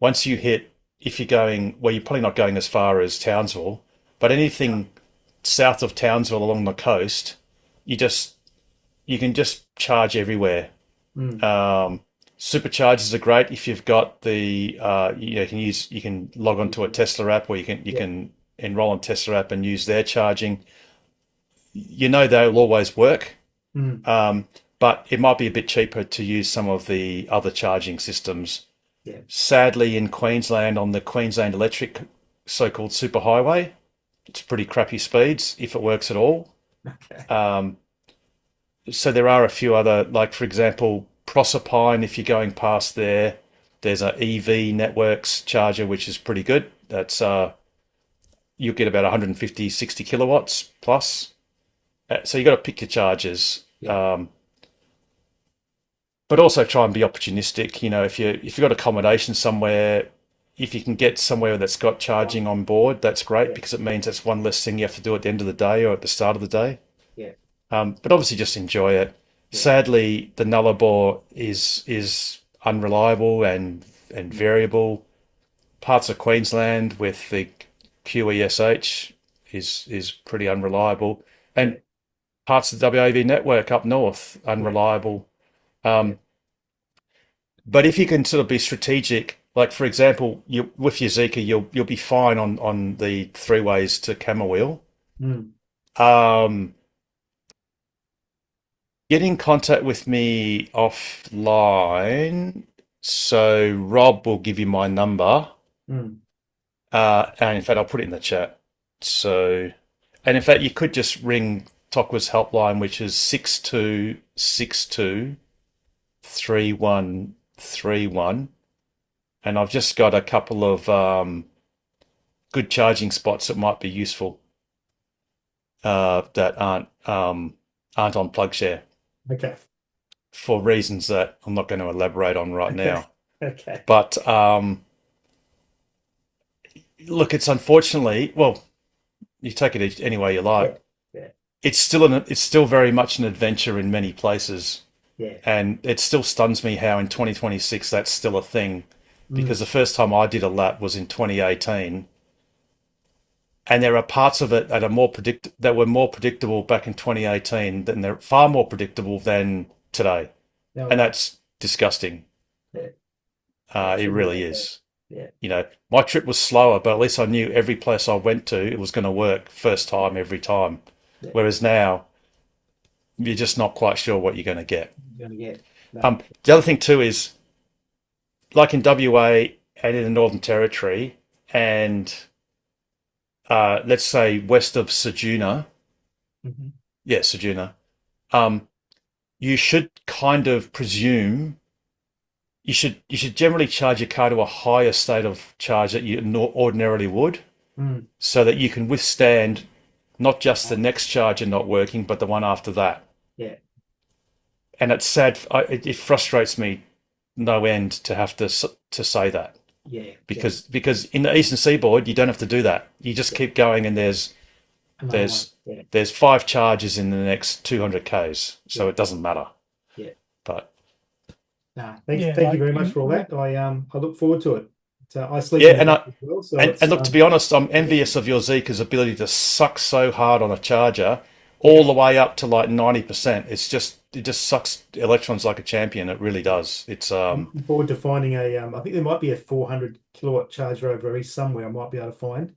if you're going, well, you're probably not going as far as Townsville, but anything south of Townsville along the coast, you can just charge everywhere. Superchargers are great if you've got the you can log onto a Tesla app, or you can enroll on Tesla app and use their charging. They'll always work. But it might be a bit cheaper to use some of the other charging systems. Yeah. Sadly, in Queensland, on the Queensland Electric so-called superhighway, it's pretty crappy speeds, if it works at all. Okay. So there are a few other, like, for example, Proserpine, if you're going past there's a EV Networks charger, which is pretty good. That's you'll get about 150, 60 kilowatts plus. So you got to pick your chargers. Yeah. But also try and be opportunistic. If you've got accommodation somewhere, if you can get somewhere that's got charging on board, that's great, because it means that's one less thing you have to do at the end of the day or at the start of the day. Yeah. But obviously just enjoy it. Yeah. Sadly, the Nullarbor is unreliable and variable. Parts of Queensland with the QESH is pretty unreliable, and parts of the WAV network up north unreliable. But if you can sort of be strategic, like for example, with your Zika, you'll be fine on the 3 ways to Camberwell. Get in contact with me offline. So Rob will give you my number. And in fact, I'll put it in the chat. So, and in fact, you could just ring Tokwa's helpline, which is 6262 3131. And I've just got a couple of good charging spots that might be useful that aren't on PlugShare. Okay. For reasons that I'm not going to elaborate on right now. Okay. But look, it's unfortunately, well, you take it any way you like. Yeah. It's still very much an adventure in many places. Yeah. And it still stuns me how in 2026 that's still a thing, because the first time I did a lap was in 2018. And there are parts of it that are that were more predictable back in 2018 than they're far more predictable than today. No, And that's disgusting. Yeah. It really is. Yeah. You know, my trip was slower, but at least I knew every place I went to, it was going to work first time, every time. Yeah. Whereas now, you're just not quite sure what you're going to get. You're gonna get. No. The other thing too is, like in WA and in the Northern Territory, and let's say west of Ceduna, yeah, Ceduna, you should kind of presume you should generally charge your car to a higher state of charge that you ordinarily would, so that you can withstand not just the next charger not working, but the one after that. Yeah. And it's sad. It frustrates me no end to have to say that. Yeah. Because in the Eastern Seaboard you don't have to do that. You just keep going, and there's 5 charges in the next 200 k's, so it doesn't matter. Yeah. But thank you very much for all that. I look forward to it. I sleep. Yeah, and as well, so and look, to be honest, I'm envious of your Zika's ability to suck so hard on a charger, all the way up to like 90%. It just sucks electrons like a champion. It really does. It's I'm looking forward to finding a. I think there might be a 400 kilowatt charger over east somewhere. I might be able to find.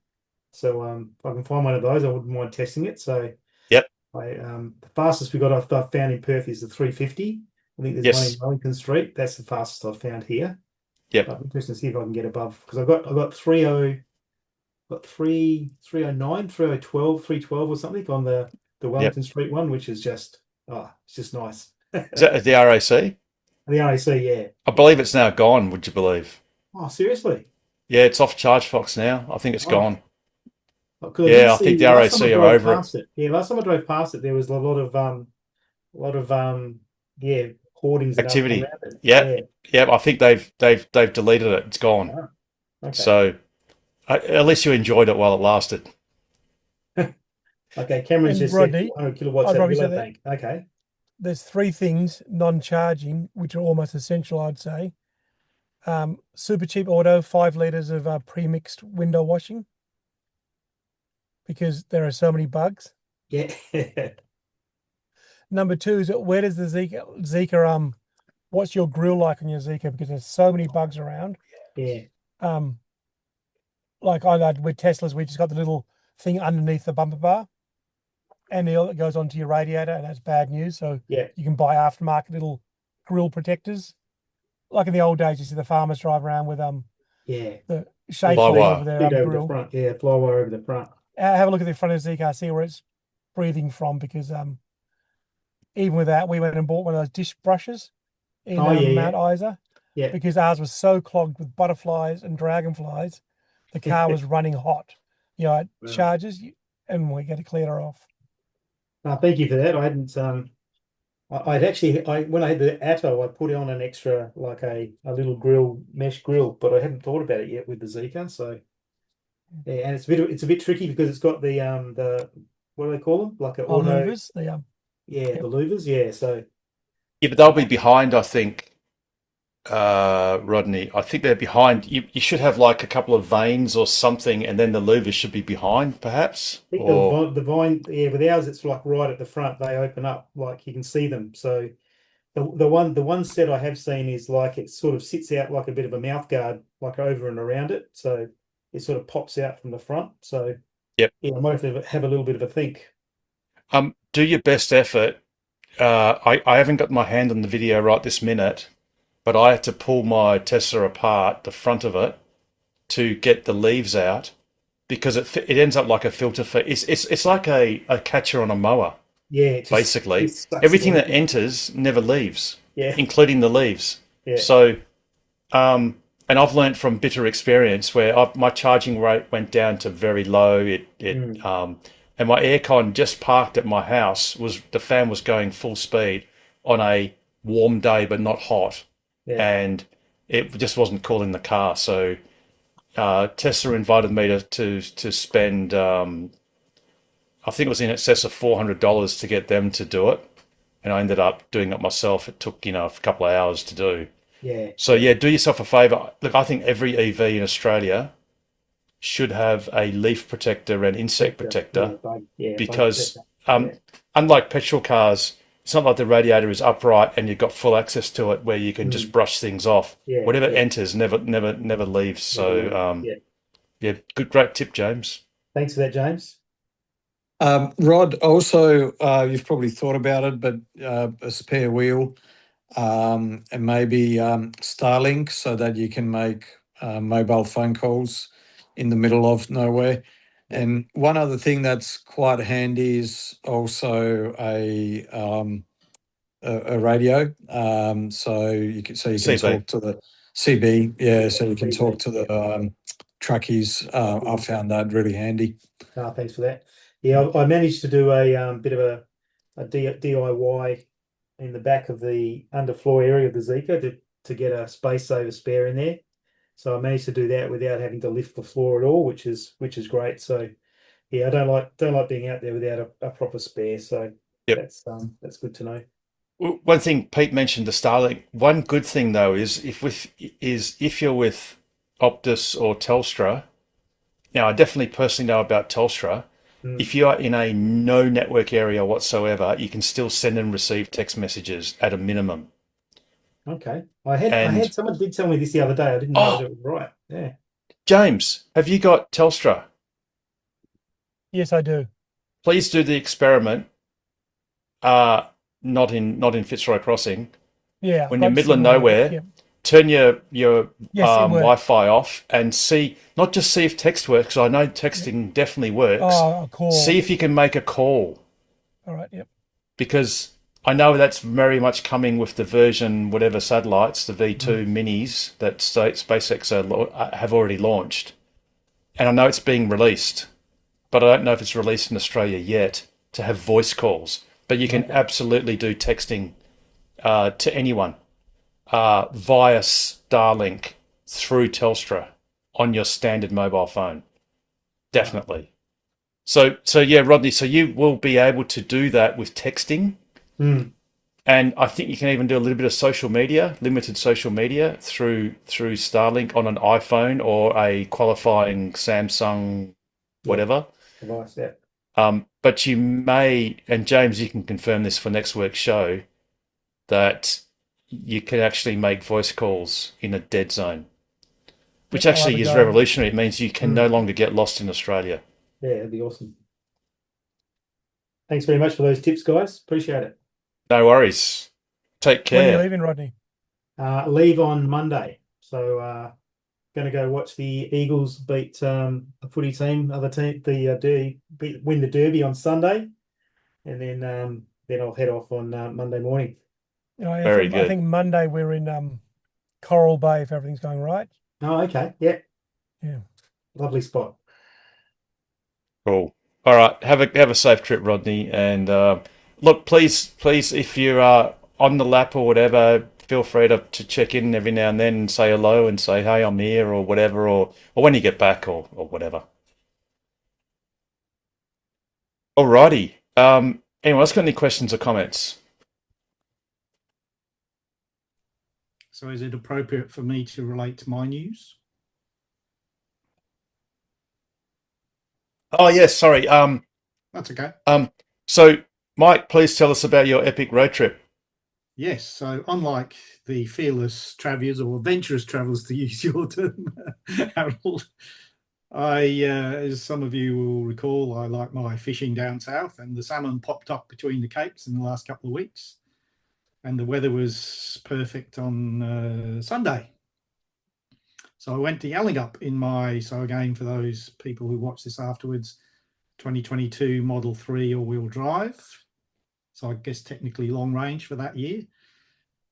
So if I can find one of those, I wouldn't mind testing it. So yep. The fastest I've found in Perth is the 350. I think there's one in Wellington Street. That's the fastest I've found here. Yep. I'm interested to see if I can get above, because I've got 309, 312 or something on the Wellington Street one, which is just it's just nice. Is that the RAC? The RAC, yeah. I believe it's now gone. Would you believe? Oh, seriously? Yeah, it's off ChargeFox now. I think it's gone. Yeah, I think the RAC are over it. Yeah, last time I drove past it, there was a lot of hoardings and activity. Yeah. I think they've deleted it. It's gone. Oh, okay. So at least you enjoyed it while it lasted. Okay, Cameron's just Rodney, said 100 kilowatts at Willow Bank. Okay. There's 3 things non-charging which are almost essential, I'd say. Super cheap auto, 5 litres of pre-mixed window washing, because there are so many bugs. Yeah. Number 2 is, where does the Zika what's your grill like on your Zika? Because there's so many bugs around. Yeah. Like with Teslas, we just got the little thing underneath the bumper bar, and it goes onto your radiator, and that's bad news. So you can buy aftermarket little grill protectors. Like in the old days, you see the farmers drive around with the shape over their grill. The front. Yeah, flywire over the front. Have a look at the front of the Zika, see where it's breathing from, because even with that, we went and bought one of those dish brushes in Mount Isa. Yeah. Because ours was so clogged with butterflies and dragonflies, the car was running hot. It charges, and we get to clear her off. Thank you for that. I hadn't. When I had the Atto, I put on an extra, like a little grill, mesh grill, but I hadn't thought about it yet with the Zika. So yeah, and it's a bit tricky because it's got the what do they call them? Like an auto louvers. The louvers. Yeah. So but they'll be behind, I think. Rodney. I think they're behind. You should have like a couple of vanes or something, and then the louvers should be behind, perhaps. I think Or the vine, yeah, with ours, it's like right at the front. They open up, like you can see them. So the one set I have seen is like it sort of sits out like a bit of a mouth guard, like over and around it. So it sort of pops out from the front. So yep. yeah, I might have a little bit of a think. Do your best effort. I haven't got my hand on the video right this minute, but I had to pull my Tesla apart, the front of it, to get the leaves out because it ends up like a filter for it's like a catcher on a mower. Yeah, basically everything that enters never leaves. Yeah, including the leaves. Yeah. So, and I've learned from bitter experience where my charging rate went down to very low. And my aircon just parked at my house the fan was going full speed on a warm day but not hot, and it just wasn't cool in the car. So Tesla invited me to spend I think it was in excess of $400 to get them to do it, and I ended up doing it myself. It took a couple of hours to do. Yeah. So yeah, do yourself a favour. Look, I think every EV in Australia should have a leaf protector and insect protector, because unlike petrol cars, it's not like the radiator is upright and you've got full access to it where you can just brush things off. Whatever enters never leaves. So yeah, great tip, James. Thanks for that, James. Rod, also, you've probably thought about it, but a spare wheel and maybe Starlink so that you can make mobile phone calls in the middle of nowhere. And one other thing that's quite handy is also a radio. So you can talk to the CB. Yeah, so you can talk to the truckies. I found that really handy. Thanks for that. Yeah, I managed to do a bit of a DIY in the back of the underfloor area of the Zeekr to get a space saver spare in there. So I managed to do that without having to lift the floor at all, which is great. So yeah, I don't like being out there without a proper spare. So that's good to know. One thing Pete mentioned, the Starlink. One good thing though is if you're with Optus or Telstra. Now, I definitely personally know about Telstra. If you are in a no network area whatsoever, you can still send and receive text messages at a minimum. Okay. I had someone did tell me this the other day. I didn't know that it was right. Yeah. James, have you got Telstra? Yes, I do. Please do the experiment. Not in Fitzroy Crossing. Yeah. When you're middle of nowhere, turn your Wi-Fi off and not just see if text works, because I know texting definitely works. Oh, a call. See if you can make a call. All right, yep. Because I know that's very much coming with the version whatever satellites, the V2 minis that SpaceX have already launched. And I know it's being released, but I don't know if it's released in Australia yet to have voice calls. But you can absolutely do texting to anyone. Via Starlink through Telstra on your standard mobile phone. Definitely. So yeah, Rodney, so you will be able to do that with texting. And I think you can even do a little bit of social media, limited social media through Starlink on an iPhone or a qualifying Samsung whatever. Device, yeah. But you may, and James, you can confirm this for next week's show, that you can actually make voice calls in a dead zone, which actually is revolutionary. It means you can no longer get lost in Australia. Yeah, that'd be awesome. Thanks very much for those tips, guys. Appreciate it. No worries. Take care. When are you leaving, Rodney? Leave on Monday. So going to go watch the Eagles beat a footy team, win the Derby on Sunday, and then I'll head off on Monday morning. Very good. I think Monday we're in Coral Bay if everything's going right. Oh, okay. Yeah. Yeah. Lovely spot. Cool. All right. Have a safe trip, Rodney. And look, please, if you're on the lap or whatever, feel free to check in every now and then and say hello and say, hey, I'm here or whatever, or when you get back or whatever. All righty. Anyone else got any questions or comments? So is it appropriate for me to relate to my news? Oh yes, sorry. That's okay. So Mike, please tell us about your epic road trip. Yes. So unlike the fearless travellers or adventurous travellers, to use your term, Harold, as some of you will recall, I like my fishing down south, and the salmon popped up between the capes in the last couple of weeks, and the weather was perfect on Sunday. So I went to Yallingup in my, so again, for those people who watch this afterwards, 2022 Model 3 all-wheel drive. So I guess technically long range for that year.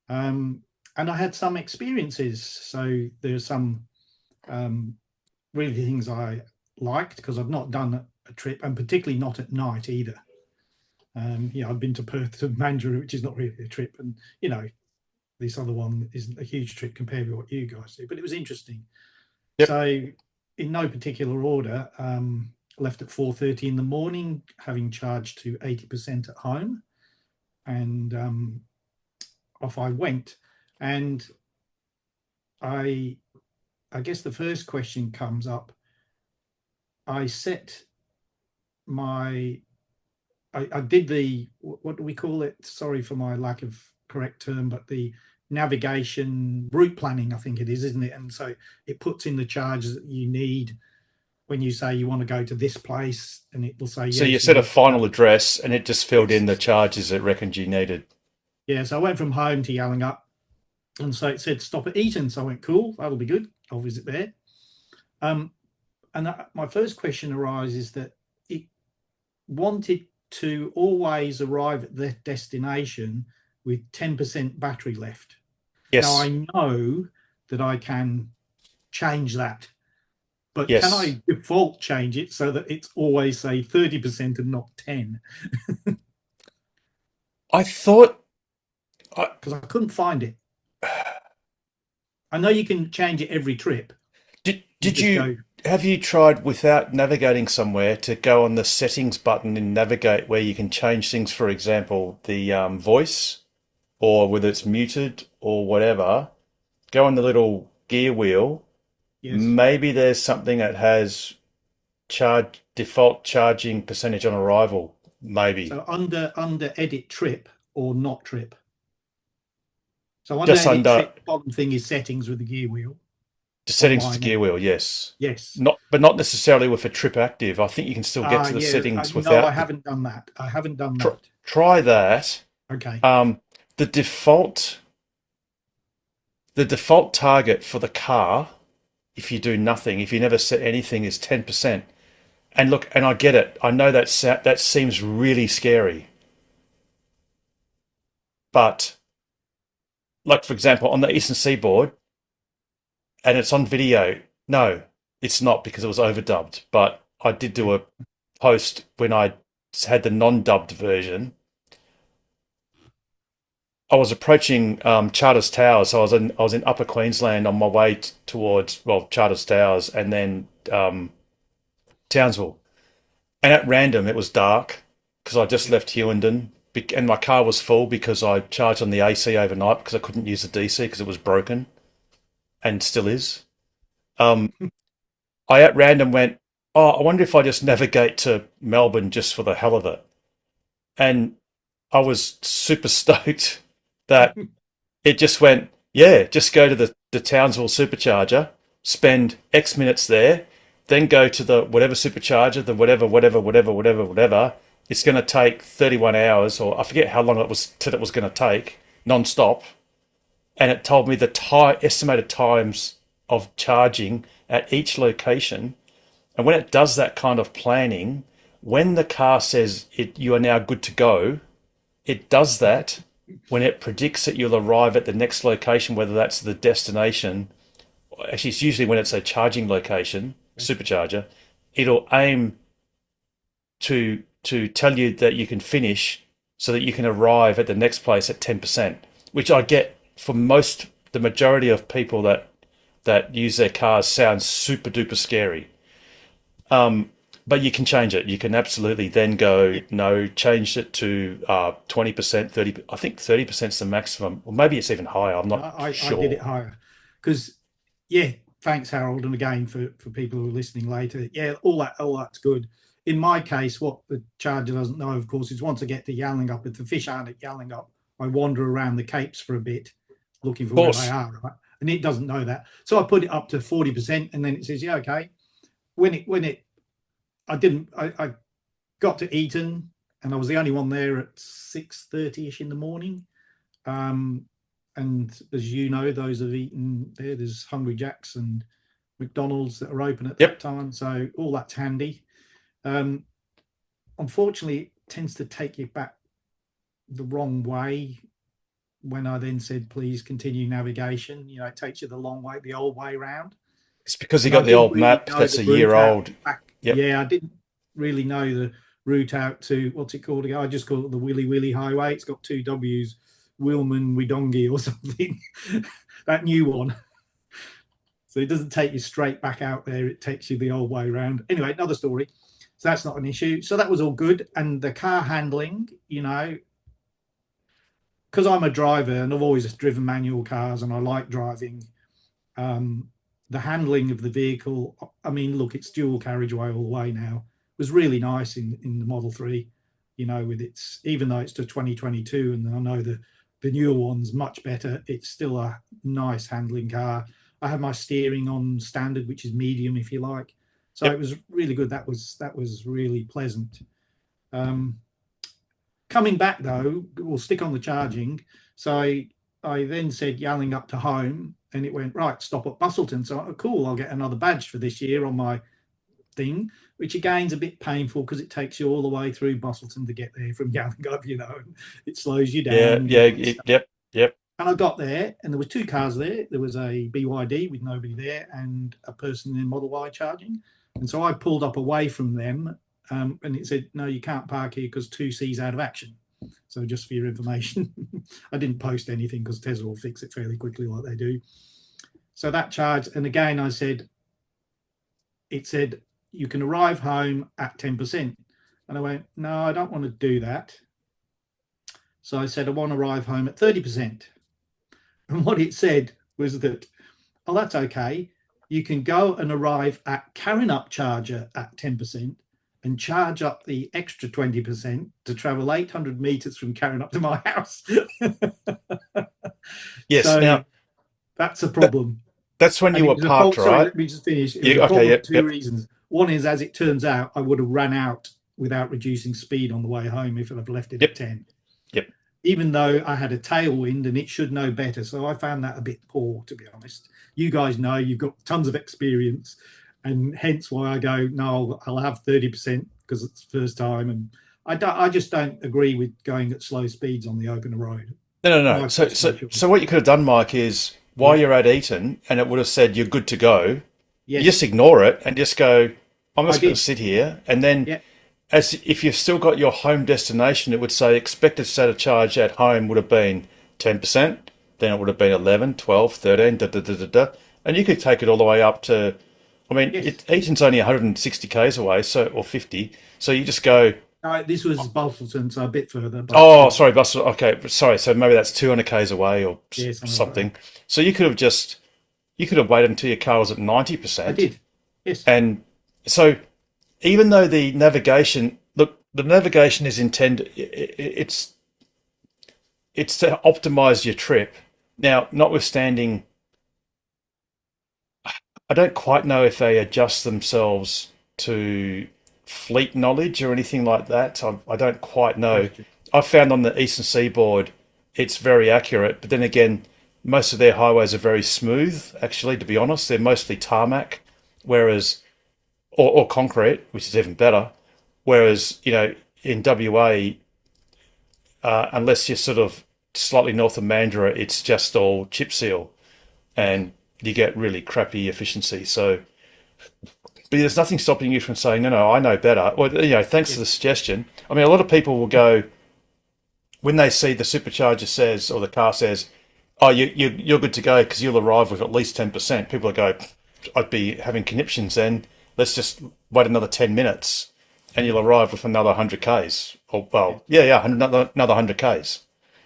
And I had some experiences. So there's some really things I liked, because I've not done a trip, and particularly not at night either. I've been to Perth to Mandurah, which is not really a trip. And, this other one isn't a huge trip compared with what you guys do, but it was interesting. Yep. So in no particular order, left at 4:30 in the morning, having charged to 80% at home, and off I went. And I guess the first question comes up. I set my, I did the, what do we call it? Sorry for my lack of correct term, but the navigation route planning, I think it is, isn't it? And so it puts in the charges that you need when you say you want to go to this place, and it will say, so yes, you set a final address, and it just filled in the charges it reckoned you needed. Yeah, so I went from home to Yallingup, and so it said stop at Eton. So I went, cool, that'll be good. I'll visit there. My first question arises that it wanted to always arrive at the destination with 10% battery left. Yes. Now I know that I can change that, but yes, can I default change it so that it's always, say, 30% and not 10? I thought, because I couldn't find it. I know you can change it every trip. Have you tried, without navigating somewhere, to go on the settings button and navigate where you can change things? For example, the voice, or whether it's muted or whatever, go on the little gear wheel. Yes. Maybe there's something that has default charging percentage on arrival. Maybe. So under edit trip or not trip. So just edit under trip, the bottom thing is settings with the gear wheel. The settings with the gear wheel, yes. Yes. But not necessarily with a trip active. I think you can still get to the settings without. No, I haven't done that. Try that. Okay. The default target for the car, if you do nothing, if you never set anything, is 10%. And look, and I get it. I know that seems really scary. But, like, for example, on the Eastern Seaboard, and it's on video, no, it's not, because it was overdubbed. But I did do a post when I had the non-dubbed version. I was approaching Charters Towers. So I was in Upper Queensland on my way towards Charters Towers, and then Townsville. And at random, it was dark because I just left Hewenden, and my car was full because I charged on the AC overnight because I couldn't use the DC because it was broken, and still is. I at random went, I wonder if I just navigate to Melbourne just for the hell of it. And I was super stoked that it just went, yeah, just go to the Townsville supercharger, spend X minutes there, then go to the whatever supercharger, the whatever. It's going to take 31 hours, or I forget how long it was going to take, non-stop. And it told me the estimated times of charging at each location. And when it does that kind of planning, when the car says you are now good to go, it does that when it predicts that you'll arrive at the next location, whether that's the destination. Actually, it's usually when it's a charging location, supercharger, it'll aim to tell you that you can finish so that you can arrive at the next place at 10%, which I get for the majority of people that use their cars sounds super duper scary. But you can change it. You can absolutely then go, no, change it to 20%, 30. I think 30% is the maximum, or maybe it's even higher. I'm not sure. I did it higher because, yeah. Thanks, Harold, and again for people who are listening later. Yeah, all that's good. In my case, what the charger doesn't know, of course, is once I get to Yallingup, if the fish aren't at Yallingup, I wander around the capes for a bit, looking for where they are, right? And it doesn't know that, so I put it up to 40%, and then it says, yeah, okay. I got to Eton, and I was the only one there at 6:30ish in the morning. And as you know, those have eaten there's Hungry Jack's and McDonald's that are open at that time. So all that's handy. Unfortunately, it tends to take you back the wrong way. When I then said, please continue navigation, it takes you the long way, the old way round. It's because you got the old map that's a year old. Yep. Yeah, I didn't really know the route out to, what's it called again? I just call it the Willy Willy Highway. It's got 2 W's. Wilman Widongi or something, that new one. So it doesn't take you straight back out there, it takes you the old way around. Anyway, another story. So that's not an issue. So that was all good. And the car handling, because I'm a driver and I've always driven manual cars and I like driving, the handling of the vehicle, I mean, look, it's dual carriageway all the way now. It was really nice in the Model 3, with its, even though it's to 2022 and I know the newer one's much better, it's still a nice handling car. I have my steering on standard, which is medium, if you like. So It was really good. That was really pleasant. Coming back though, we'll stick on the charging. So I then said Yallingup to home, and it went, right, stop at Bustleton. So cool, I'll get another badge for this year on my thing, which again is a bit painful because it takes you all the way through Bustleton to get there from Yallingup, it slows you down. Yep. And I got there and there was 2 cars there. There was a BYD with nobody there and a person in Model Y charging. And so I pulled up away from them and it said, no, you can't park here because 2C's out of action. So just for your information, I didn't post anything because Tesla will fix it fairly quickly like they do. So that charged. And again, it said, you can arrive home at 10%. And I went, no, I don't want to do that. So I said, I want to arrive home at 30%. And what it said was that, oh, that's okay. You can go and arrive at Karrinyup Charger at 10% and charge up the extra 20% to travel 800 meters from Karrinyup to my house. Yes, so now that's a problem. That's when you were parked, right? Sorry, let me just finish. Two reasons. One is, as it turns out, I would have ran out without reducing speed on the way home if I'd have left it at 10. Yep. Even though I had a tailwind and it should know better. So I found that a bit poor, to be honest. You guys know you've got tons of experience, and hence why I go, no, I'll have 30% because it's the first time. And I just don't agree with going at slow speeds on the open road. No. So what you could have done, Mike, is while you're at Eton and it would have said you're good to go, you just ignore it and just go, I'm just going to sit here. And then as if you've still got your home destination, it would say expected state of charge at home would have been 10%. Then it would have been 11, 12, 13, and you could take it all the way up to, I mean, Eton's only 160 k's away, or 50. So you just go. This was Bustleton, so a bit further. Oh, sorry, Bustleton. Okay, sorry. So maybe that's 200 k's away or something. Like so you could have waited until your car was at 90%. I did. Yes. And so even though the navigation is intended, it's to optimize your trip. Now, notwithstanding, I don't quite know if they adjust themselves to fleet knowledge or anything like that. I don't quite know. I found on the Eastern Seaboard, it's very accurate, but then again, most of their highways are very smooth, actually, to be honest. They're mostly tarmac, whereas, or concrete, which is even better. Whereas, in WA, unless you're sort of slightly north of Mandurah, it's just all chip seal and you get really crappy efficiency. So, but there's nothing stopping you from saying, no, I know better. Well, thanks for the suggestion. I mean, a lot of people will go, when they see the supercharger says, or the car says, oh, you're good to go because you'll arrive with at least 10%. People will go, I'd be having conniptions then. let's just wait another 10 minutes and you'll arrive with another 100 Ks. Or, well, yeah, another 100 Ks.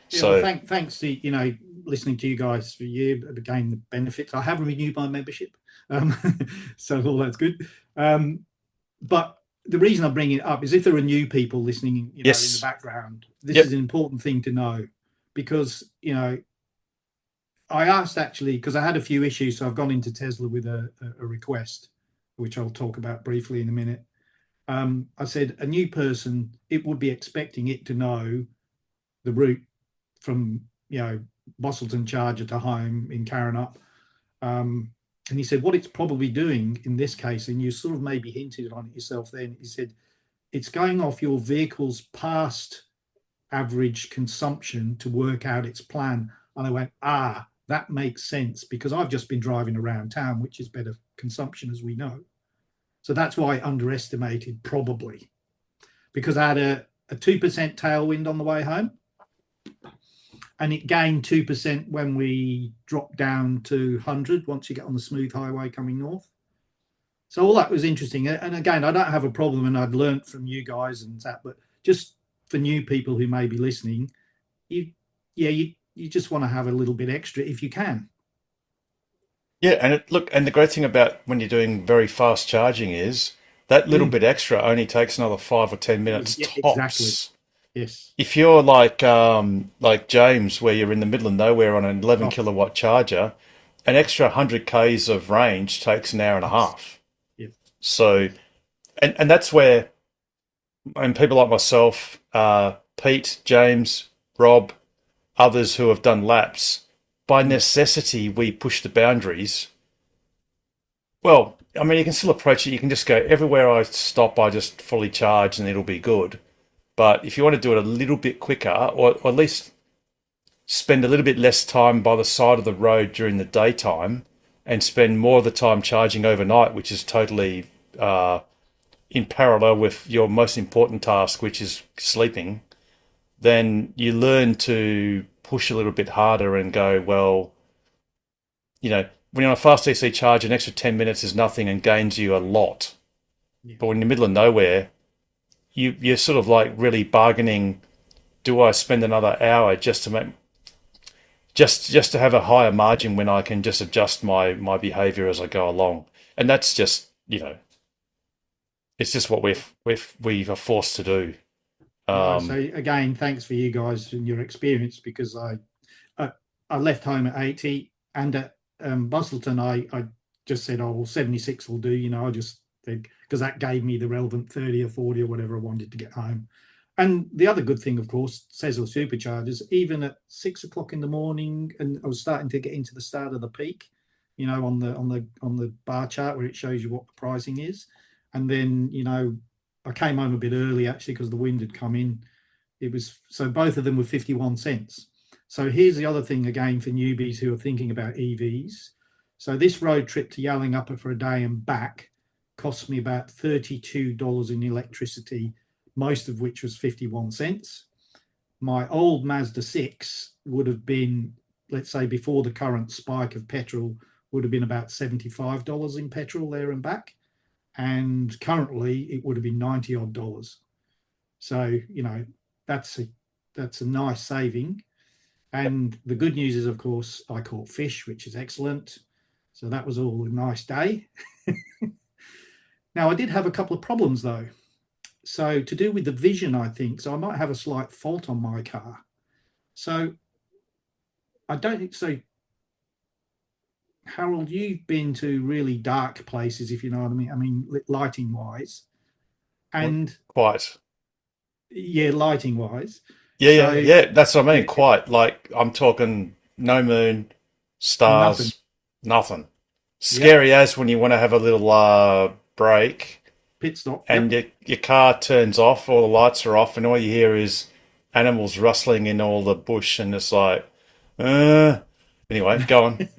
Yeah, So well, thanks to, listening to you guys for a year, again, the benefits. I have renewed my membership. So all that's good. But the reason I bring it up is if there are new people listening, in the background, this is an important thing to know because, I asked actually, because I had a few issues. So I've gone into Tesla with a request, which I'll talk about briefly in a minute. I said a new person, it would be expecting it to know the route from, Bostleton Charger to home in Carrinup. And he said, what it's probably doing in this case, and you sort of maybe hinted on it yourself then, he said, it's going off your vehicle's past average consumption to work out its plan. And I went, that makes sense because I've just been driving around town, which is better consumption, as we know. So that's why I underestimated probably because I had a 2% tailwind on the way home. And it gained 2% when we dropped down to 100 once you get on the smooth highway coming north. So all that was interesting. And again, I don't have a problem, and I'd learned from you guys and that, but just for new people who may be listening, you just want to have a little bit extra if you can. Yeah, and the great thing about when you're doing very fast charging is that little bit extra only takes another 5 or 10 minutes tops. Exactly. Yes. If you're like James, where you're in the middle of nowhere on an 11 kilowatt charger, an extra 100 Ks of range takes an hour and a half. Yeah. So, and that's where, and people like myself, Pete, James, Rob, others who have done laps, by necessity, we push the boundaries. Well, I mean, you can still approach it. You can just go, everywhere I stop, I just fully charge and it'll be good. But if you want to do it a little bit quicker, or at least spend a little bit less time by the side of the road during the daytime and spend more of the time charging overnight, which is totally in parallel with your most important task, which is sleeping, then you learn to push a little bit harder and go, well, when you're on a fast DC charge, an extra 10 minutes is nothing and gains you a lot. Yeah. But when you're in the middle of nowhere, you're sort of like really bargaining, do I spend another hour just to make just to have a higher margin when I can just adjust my behavior as I go along? And that's just, it's just what we are forced to do. So again, thanks for you guys and your experience, because I left home at 80 and at Bustleton, I just said, 76 will do, I just think, because that gave me the relevant 30 or 40 or whatever I wanted to get home. And the other good thing, of course, Tesla superchargers, even at 6 o'clock in the morning, and I was starting to get into the start of the peak, on the bar chart where it shows you what the pricing is. And then, I came home a bit early actually because the wind had come in. So both of them were 51 cents. So here's the other thing again for newbies who are thinking about EVs. So this road trip to Yalingupper for a day and back cost me about $32 in electricity, most of which was 51 cents. My old Mazda 6 would have been, let's say before the current spike of petrol, would have been about $75 in petrol there and back. And currently it would have been $90 odd. So, that's a nice saving. And the good news is, of course, I caught fish, which is excellent. So that was all a nice day. Now, I did have a couple of problems, though. So to do with the vision, I think. So I might have a slight fault on my car. So I don't think so. Harold, you've been to really dark places, if you know what I mean. I mean, lighting-wise. And quite. Yeah, lighting-wise. Yeah. That's what I mean. Quite. Like, I'm talking no moon, stars, nothing. Scary as when you want to have a little break, pit stop, and your car turns off, all the lights are off, and all you hear is animals rustling in all the bush, and it's like, anyway, go on.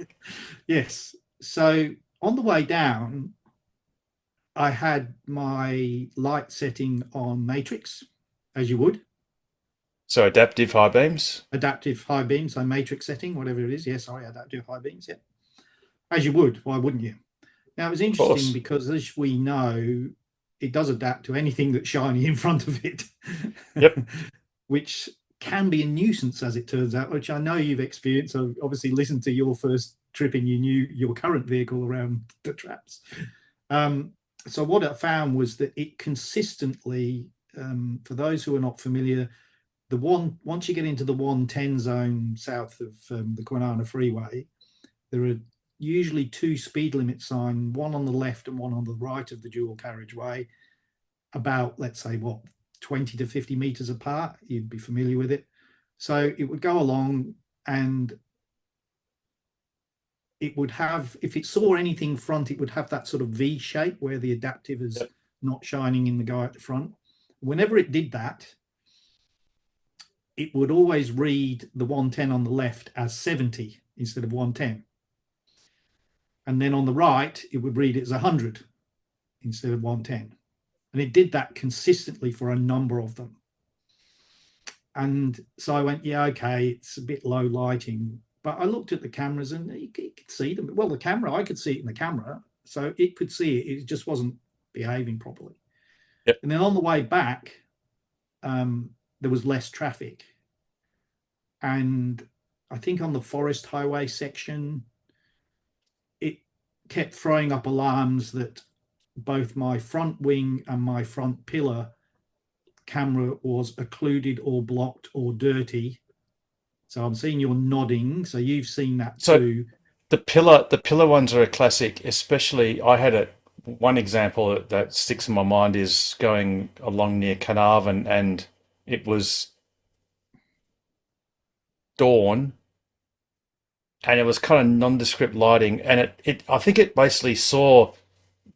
Yes. So on the way down, I had my light setting on matrix, as you would. So adaptive high beams? Adaptive high beams, so matrix setting, whatever it is. Yes, sorry, adaptive high beams, yeah. As you would, why wouldn't you? Now, it was Of interesting course. because, as we know, it does adapt to anything that's shiny in front of it. Yep. Which can be a nuisance, as it turns out, which I know you've experienced. So obviously listened to your first trip in your current vehicle around the traps. So what I found was that it consistently, for those who are not familiar, once you get into the 110 zone south of the Kwinana Freeway, there are usually two speed limit signs, one on the left and one on the right of the dual carriageway, about, let's say, 20 to 50 meters apart. You'd be familiar with it. So it would go along, and it would have, if it saw anything front, it would have that sort of V shape where the adaptive is not shining in the guy at the front. Whenever it did that, it would always read the 110 on the left as 70 instead of 110. And then on the right, it would read it as 100 instead of 110. And it did that consistently for a number of them. And so I went, yeah, okay, it's a bit low lighting. But I looked at the cameras and you could see them. Well, the camera, I could see it in the camera. So it could see it. It just wasn't behaving properly. Yep. And then on the way back, there was less traffic. And I think on the Forest Highway section, it kept throwing up alarms that both my front wing and my front pillar camera was occluded or blocked or dirty. So I'm seeing you're nodding. So you've seen that too. The pillar ones are a classic. Especially, I had one example that sticks in my mind is going along near Carnarvon, and it was dawn, and it was kind of nondescript lighting, and I think it basically saw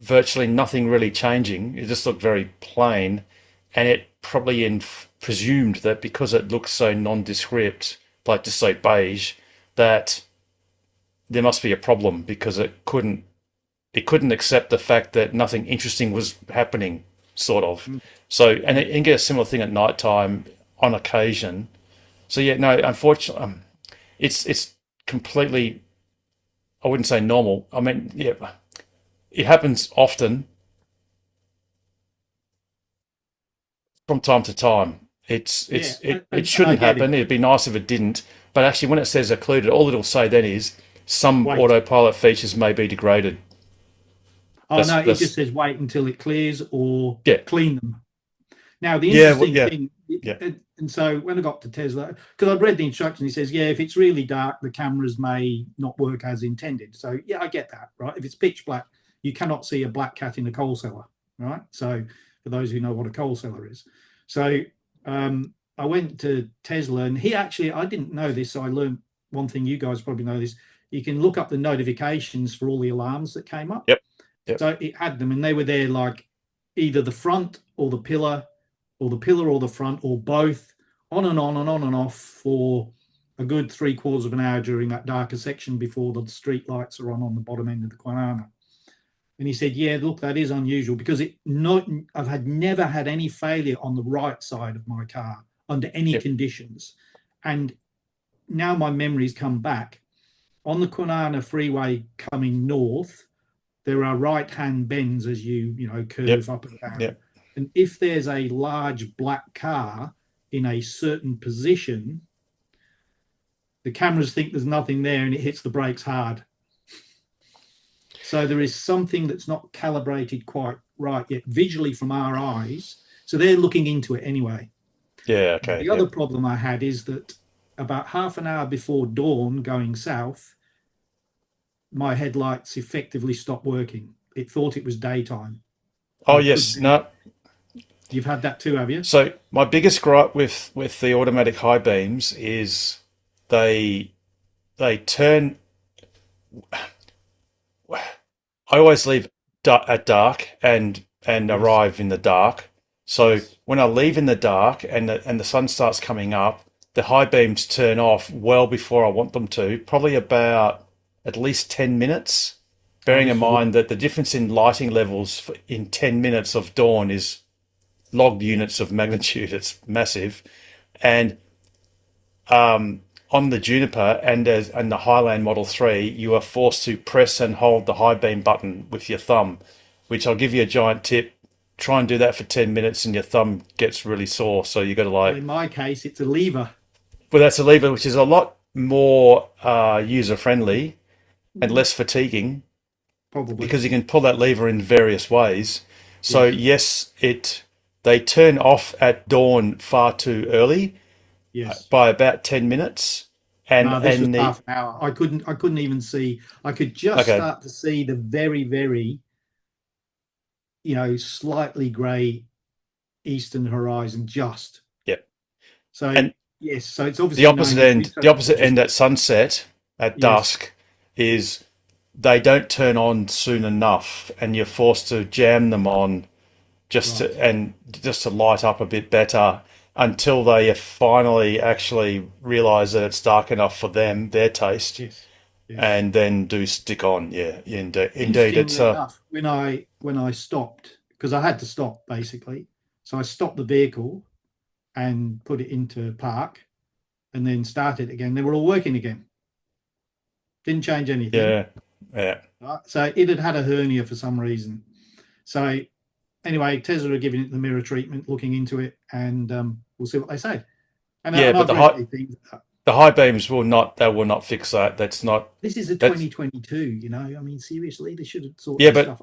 virtually nothing really changing. It just looked very plain, and it probably presumed that because it looked so nondescript, like just say beige, that there must be a problem because it couldn't accept the fact that nothing interesting was happening, sort of. So, and it can get a similar thing at night time on occasion. So yeah, no, unfortunately, it's completely, I wouldn't say normal. I mean, yeah, it happens often from time to time. It shouldn't happen. It'd be nice if it didn't. But actually, when it says occluded, all it'll say then is some autopilot features may be degraded. It just says wait until it clears or clean them. Now, the interesting thing, and so when I got to Tesla, because I'd read the instructions, he says, yeah, if it's really dark, the cameras may not work as intended. So, yeah, I get that, right? If it's pitch black, you cannot see a black cat in a coal cellar, right? So, for those who know what a coal cellar is. So, I went to Tesla, and I didn't know this, so I learned one thing. You guys probably know this. You can look up the notifications for all the alarms that came up. Yep. So it had them, and they were there like either the front or the pillar or the front or both, on and on and on and off for a good 3/4 of an hour during that darker section before the street lights are on the bottom end of the Kwinana. And he said, yeah, look, that is unusual because I've never had any failure on the right side of my car under any conditions. And now my memories come back. On the Kwinana Freeway coming north, there are right-hand bends as you curve up and down. Yep. And if there's a large black car in a certain position, the cameras think there's nothing there and it hits the brakes hard. So there is something that's not calibrated quite right yet visually from our eyes. So they're looking into it anyway. Yeah, okay. The other problem I had is that about half an hour before dawn going south, my headlights effectively stopped working. It thought it was daytime. Oh, yes. No. You've had that too, have you? So my biggest gripe with the automatic high beams is they turn. I always leave at dark and arrive in the dark. So when I leave in the dark and the sun starts coming up, the high beams turn off well before I want them to, probably about at least 10 minutes, bearing in mind that the difference in lighting levels in 10 minutes of dawn is logged units of magnitude. It's massive. And on the Juniper and the Highland Model 3, you are forced to press and hold the high beam button with your thumb, which I'll give you a giant tip. Try and do that for 10 minutes and your thumb gets really sore. So you got to Well, in my case, it's a lever. well, that's a lever, which is a lot more user friendly and less fatiguing. Probably. Because you can pull that lever in various ways. So yes, they turn off at dawn far too early. Yes. By about 10 minutes. And no, this was the, half an hour. I couldn't even see. I could just start to see the very, very, slightly grey eastern horizon just. Yep. So and yes, so it's obviously the opposite end at sunset at dusk is they don't turn on soon enough, and you're forced to jam them on just to light up a bit better until they finally actually realise that it's dark enough for them, their taste, and then do stick on. Yeah, indeed. It's enough, when I stopped, because I had to stop basically, so I stopped the vehicle and put it into park, and then started again. They were all working again. Didn't change anything. Yeah. So it had a hernia for some reason. So anyway, Tesla are giving it the mirror treatment, looking into it, and we'll see what they say. And but the high beams will not fix that. That's not. This is a 2022. I mean, seriously, they should have sorted this stuff.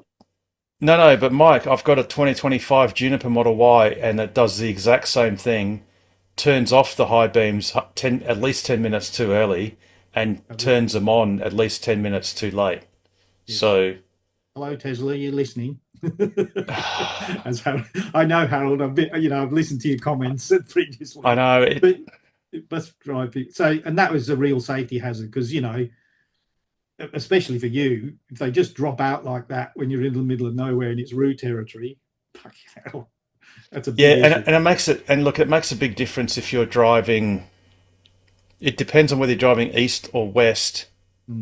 No, but Mike, I've got a 2025 Juniper Model Y, and it does the exact same thing. Turns off the high beams at least 10 minutes too early, and turns them on at least 10 minutes too late. Yes. So, hello Tesla, you're listening. I know, Harold. I've listened to your comments previously. I know, but it must drive people. So, and that was a real safety hazard because especially for you, if they just drop out like that when you're in the middle of nowhere and it's route territory, fucking hell, that's a big issue. And it makes a big difference if you're driving. It depends on whether you're driving east or west,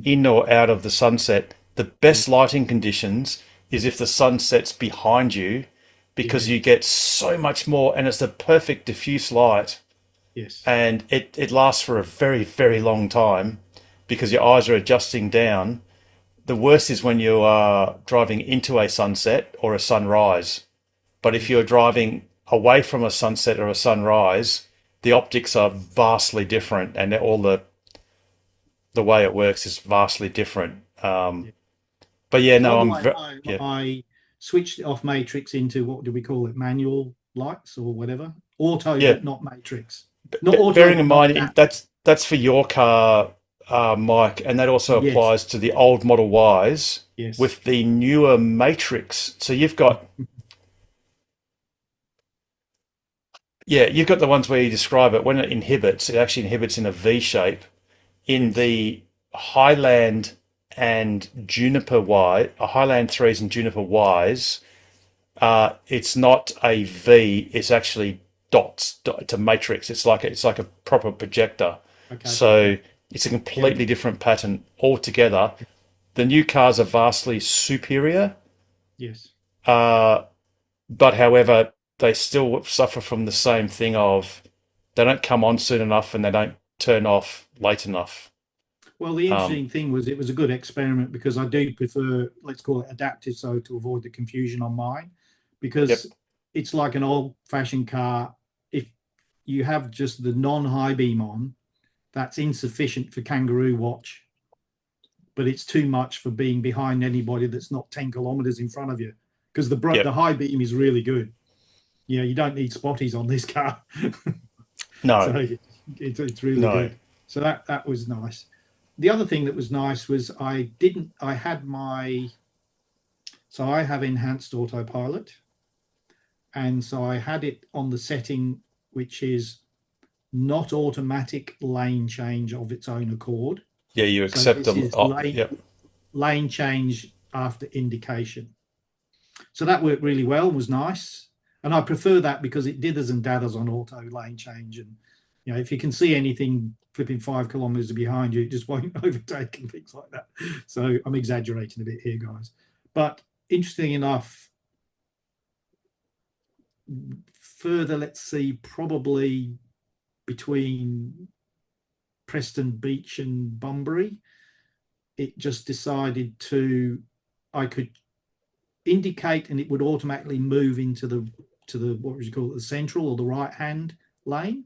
in or out of the sunset. The best lighting conditions is if the sun sets behind you, because you get so much more, and it's the perfect diffuse light. Yes. And it lasts for a very, very long time because your eyes are adjusting down. The worst is when you are driving into a sunset or a sunrise. But if you're driving away from a sunset or a sunrise, the optics are vastly different, and all the way it works is vastly different. But I switched off matrix into, what do we call it, manual lights or whatever, auto, but not matrix. Not auto. Bearing in mind that's for your car, Mike, and that also applies to the old Model Ys with the newer matrix. So you've got. Yeah, you've got the ones where you describe it. When it actually inhibits in a V shape. In the Highland and Juniper Highland 3s and Juniper Ys, it's not a V, it's actually dots. It's a matrix. It's like a proper projector. Okay. So it's a completely different pattern altogether. The new cars are vastly superior. Yes. But however, they still suffer from the same thing of they don't come on soon enough and they don't turn off late enough. Well, the interesting thing was it was a good experiment because I do prefer, let's call it adaptive, so to avoid the confusion on mine, because it's like an old-fashioned car. If you have just the non-high beam on, that's insufficient for Kangaroo Watch, but it's too much for being behind anybody that's not 10 kilometers in front of you, because the high beam is really good. You don't need spotties on this car. No. So it's really good. So that was nice. The other thing that was nice was I have enhanced autopilot, and so I had it on the setting which is not automatic lane change of its own accord. Yeah, you accept them. Lane change after indication. So that worked really well and was nice. And I prefer that because it dithers and dathers on auto lane change. And, if you can see anything flipping 5 kilometers behind you, it just won't overtake and things like that. So I'm exaggerating a bit here, guys. But interesting enough, further, let's see, probably between Preston Beach and Bunbury, it just decided I could indicate and it would automatically move into the what would you call it, the central or the right hand lane.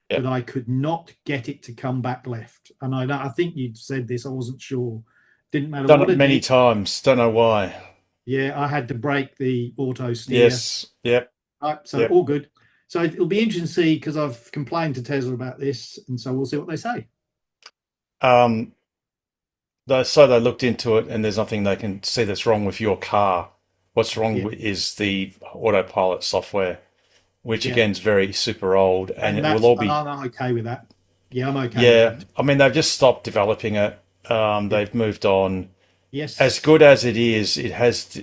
Yep. But I could not get it to come back left. And I think you'd said this, I wasn't sure. Didn't matter Done what it many times. Don't know why. Yeah, I had to break the auto steer. Yes. Yep. Right, so Yep. all good. So it'll be interesting to see, because I've complained to Tesla about this, and so we'll see what they say. So they looked into it, and there's nothing they can see that's wrong with your car. What's wrong is the autopilot software, which again is very super old, and it will all be. I'm okay with that. Yeah, I'm okay. Yeah, with that. I mean they've just stopped developing it. They've moved on. Yes. As good as it is, it has.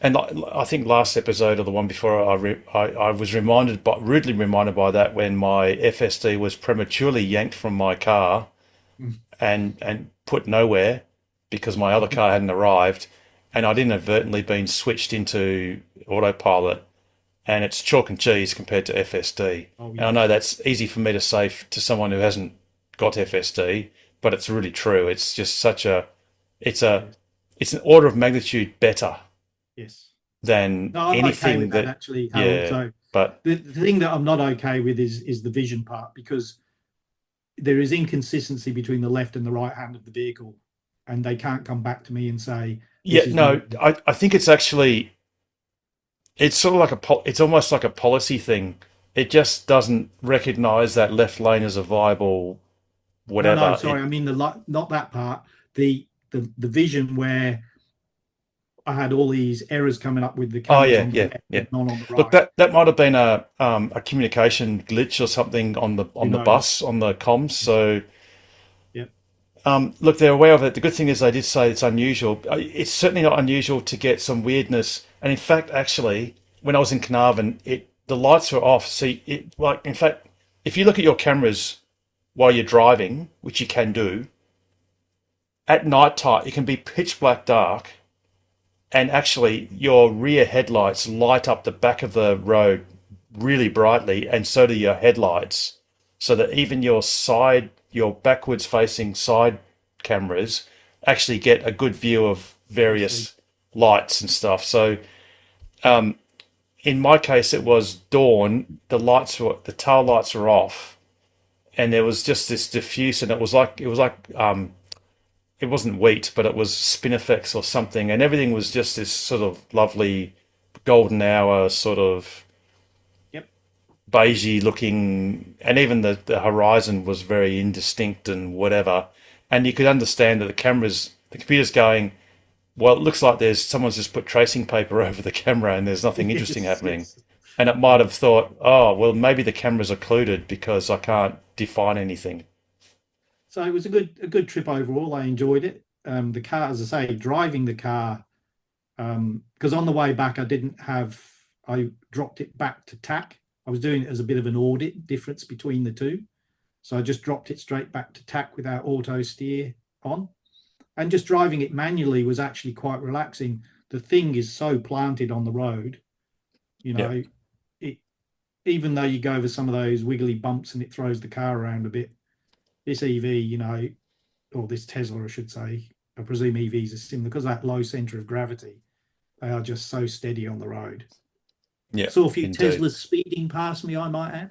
And I think last episode or the one before, I was rudely reminded by that when my FSD was prematurely yanked from my car and put nowhere because my other car hadn't arrived, and I'd inadvertently been switched into autopilot, and it's chalk and cheese compared to FSD. Oh, And I know that's easy for me to say to someone who hasn't got FSD, but it's really true. It's just it's an order of magnitude better. Yes. Than I'm anything okay with that actually, Harold. Yeah, so but the thing that I'm not okay with is the vision part, because there is inconsistency between the left and the right hand of the vehicle, and they can't come back to me and say, I think it's actually, it's sort of it's almost like a policy thing. It just doesn't recognize that left lane as a viable whatever. No, sorry, I mean not that part. The vision where I had all these errors coming up with the cameras on the left and none on the right. Look, that might have been a communication glitch or something on the bus, on the comms. So, look, they're aware of it. The good thing is they did say it's unusual. It's certainly not unusual to get some weirdness. And in fact, actually, when I was in Carnarvon, the lights were off. See, in fact, if you look at your cameras while you're driving, which you can do, at night time, it can be pitch black dark. And actually, your rear headlights light up the back of the road really brightly, and so do your headlights, so that even your backwards facing side cameras actually get a good view of various lights and stuff. So, in my case, it was dawn. The tail lights were off, and there was just this diffuse, and it wasn't wheat, but it was Spinifex or something, and everything was just this sort of lovely golden hour sort of beigey looking, and even the horizon was very indistinct and whatever. And you could understand that the computer's going, well, it looks like someone's just put tracing paper over the camera and there's nothing interesting happening. Yes. And it might have thought, oh, well, maybe the cameras are occluded because I can't define anything. So it was a good trip overall. I enjoyed it. The car, as I say, driving the car, because on the way back I dropped it back to TAC. I was doing it as a bit of an audit difference between the two. So I just dropped it straight back to TAC without auto steer on. And just driving it manually was actually quite relaxing. The thing is so planted on the road, even though you go over some of those wiggly bumps and it throws the car around a bit. This EV, or this Tesla, I should say, I presume EVs are similar because of that low center of gravity. They are just so steady on the road. Yeah. Saw a few Teslas speeding past me, I might add,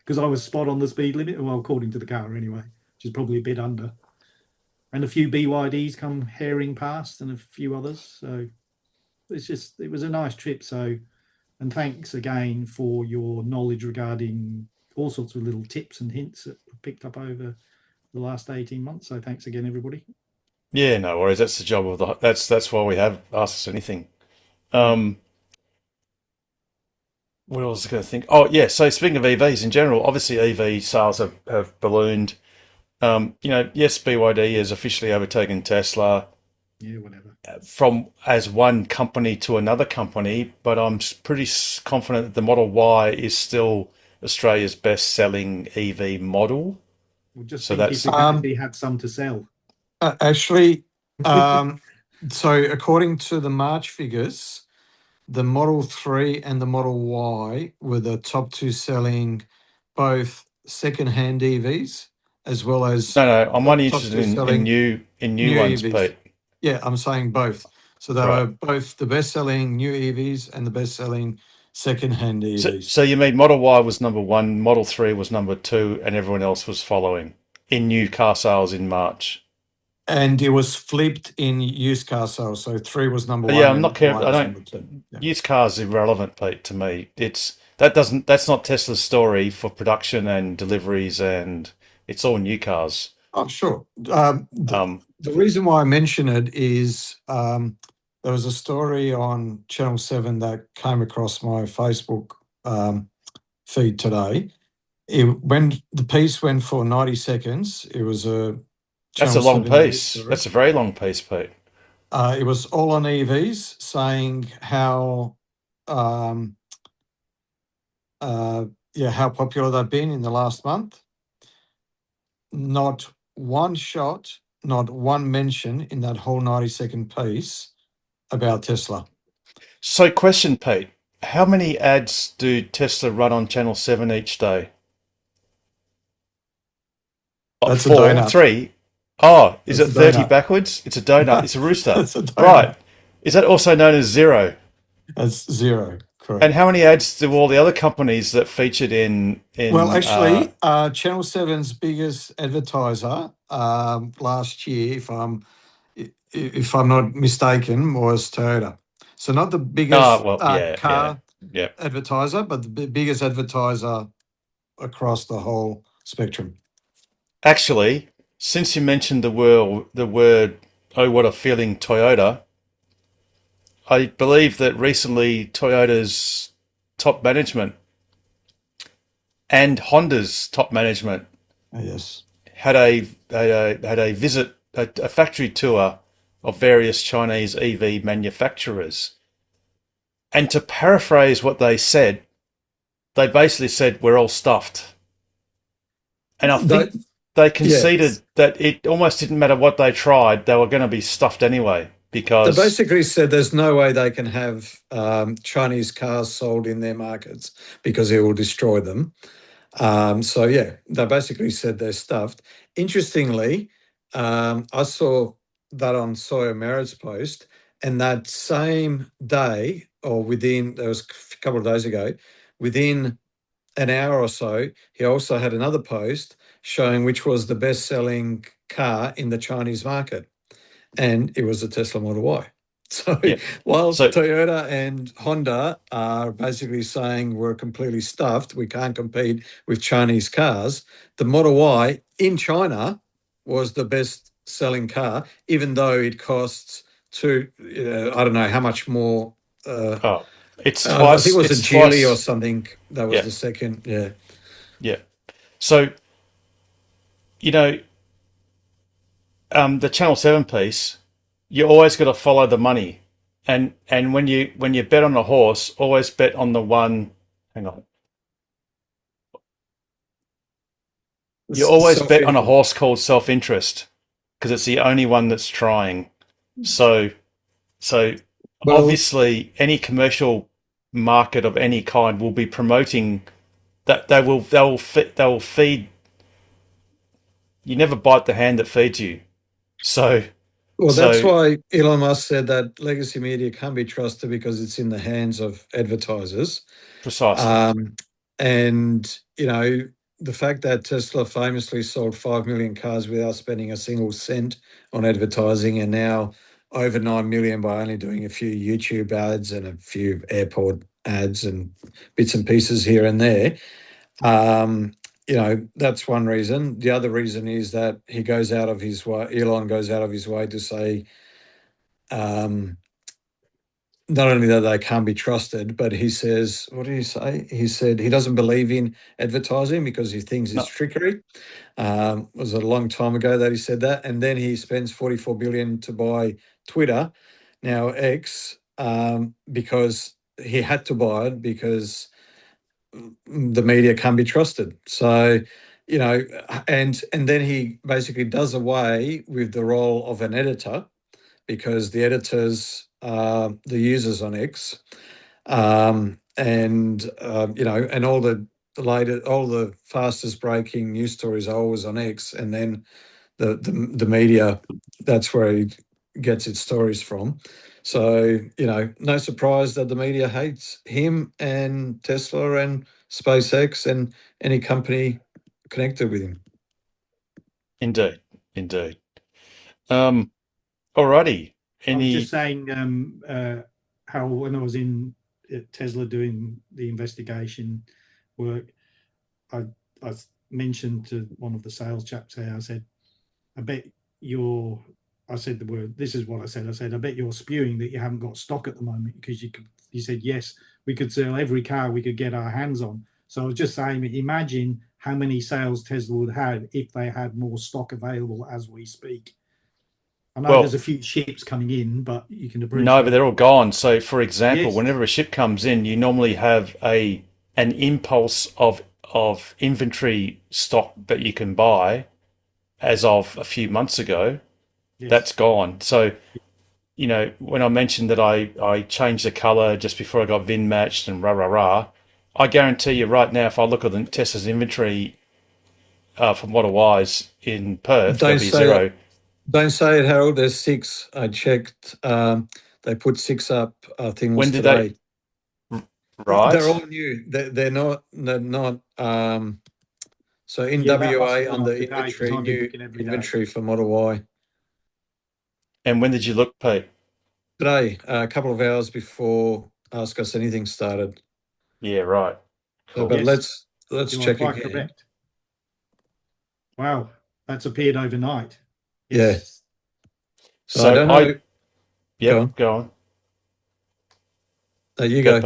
because I was spot on the speed limit, well, according to the car anyway, which is probably a bit under. And a few BYDs come herring past and a few others. So it was a nice trip. So, and thanks again for your knowledge regarding all sorts of little tips and hints that were picked up over the last 18 months. So thanks again, everybody. Yeah, no worries. That's the job of that's why we have Ask Us Anything. What else was I going to think? Oh, yeah. So speaking of EVs in general, obviously EV sales have ballooned. Yes, BYD has officially overtaken Tesla. Yeah, whatever. From as one company to another company, but I'm pretty confident that the Model Y is still Australia's best-selling EV model. Well, just so that's they had some to sell. Actually, so according to the March figures, the Model 3 and the Model Y were the top two selling both second-hand EVs as well as No, I'm only top interested in selling new ones, EVs. Pete. Yeah, I'm saying both. So they Right. were both the best-selling new EVs and the best-selling second-hand EVs. So you mean Model Y was number 1, Model 3 was number 2, and everyone else was following in new car sales in March? And it was flipped in used car sales. So 3 was number 1. Yeah, I'm and not careful. 1 I was don't. number 2. Yeah. Used cars irrelevant, Pete. To me, that's not Tesla's story for production and deliveries, and it's all new cars. Oh, sure. The reason why I mention it is there was a story on Channel 7 that came across my Facebook feed today. When the piece went for 90 seconds, it was a That's a long piece. That's a very long piece, Pete. It was all on EVs, saying how how popular they've been in the last month. Not one shot, not one mention in that whole 90-second piece about Tesla. So, question, Pete, how many ads do Tesla run on Channel 7 each day? That's 4, a donut. 3. Oh, is That's it a 30 donut. backwards? It's a donut. It's a rooster. That's a donut. Right. Is that also known as zero? That's zero, correct. And how many ads do all the other companies that featured in Well, actually, Channel 7's biggest advertiser last year, if I'm not mistaken, was Toyota. So not the biggest car advertiser, but the biggest advertiser across the whole spectrum. Actually, since you mentioned the word, oh, what a feeling, Toyota, I believe that recently Toyota's top management and Honda's top management had a visit, a factory tour of various Chinese EV manufacturers. And to paraphrase what they said, they basically said, we're all stuffed. And I think they conceded that it almost didn't matter what they tried, they were going to be stuffed anyway. Because they basically said there's no way they can have Chinese cars sold in their markets because it will destroy them. They basically said they're stuffed. Interestingly, I saw that on Sawyer Merritt's post, and that same day, or that was a couple of days ago, within an hour or so, he also had another post showing which was the best-selling car in the Chinese market. And it was the Tesla Model Y. So while Toyota and Honda are basically saying we're completely stuffed, we can't compete with Chinese cars, the Model Y in China was the best selling car, even though it costs I don't know how much more. It's twice. I think it was a Geely or something. That was the second. Yeah. Yeah. So, the Channel 7 piece, you always got to follow the money. And when you bet on a horse, always bet on the one. Hang on. You always bet on a horse called self-interest because it's the only one that's trying. So obviously any commercial market of any kind will be promoting that. They will feed. You never bite the hand that feeds you. That's why Elon Musk said that legacy media can't be trusted because it's in the hands of advertisers. Precisely. And, the fact that Tesla famously sold 5 million cars without spending a single cent on advertising, and now over 9 million by only doing a few YouTube ads and a few airport ads and bits and pieces here and there. That's one reason. The other reason is that Elon goes out of his way to say, not only that they can't be trusted, but he says, what did he say? He said he doesn't believe in advertising because he thinks it's trickery. It was a long time ago that he said that. And then he spends $44 billion to buy Twitter, now X, because he had to buy it because the media can't be trusted. So, and then he basically does away with the role of an editor because the editors are the users on X, and all the all the fastest breaking news stories are always on X, and then the media, that's where he gets its stories from. So, no surprise that the media hates him and Tesla and SpaceX and any company connected with him. Indeed. Alrighty. I was just saying how when I was in Tesla doing the investigation work, I mentioned to one of the sales chaps there, I said, I said the word, this is what I said, I bet you're spewing that you haven't got stock at the moment, because you said, yes, we could sell every car we could get our hands on. So I was just saying, imagine how many sales Tesla would have if they had more stock available as we speak. I know there's a few ships coming in, but you can appreciate. No, but they're all gone. So, for example, whenever a ship comes in, you normally have an impulse of inventory stock that you can buy as of a few months ago. Yes. That's gone. So, when I mentioned that I changed the color just before I got VIN matched and I guarantee you right now, if I look at the Tesla's inventory for Model Ys in Perth, there'll be zero. Don't say it, Harold. There's 6. I checked. They put 6 up. I think when did today. They? Right. They're all new. They're not. So in WA on the inventory, new inventory for Model Y. And when did you look, Pete? Today, a couple of hours before Ask Us Anything started. Yeah, right. Cool. But let's check again. Correct. Wow, that's appeared overnight. Yes. Yeah. So I don't know. Yeah, go on. There you go.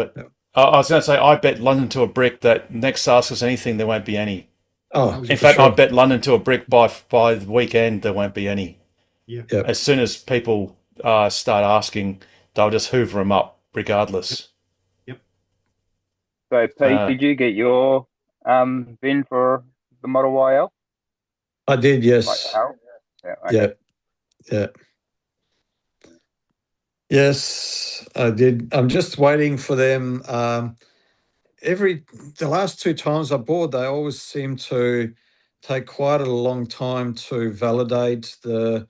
I was going to say, I bet London to a brick that next Ask Us Anything, there won't be any. Oh, in fact, I bet London to a brick by the weekend there won't be any. Yeah. Yep. As soon as people start asking, they'll just hoover them up regardless. Yep. So, Pete, did you get your VIN for the Model YL? I did, yes. Yeah. Okay. Yeah. Yes, I did. I'm just waiting for them. The last 2 times I bought, they always seem to take quite a long time to validate the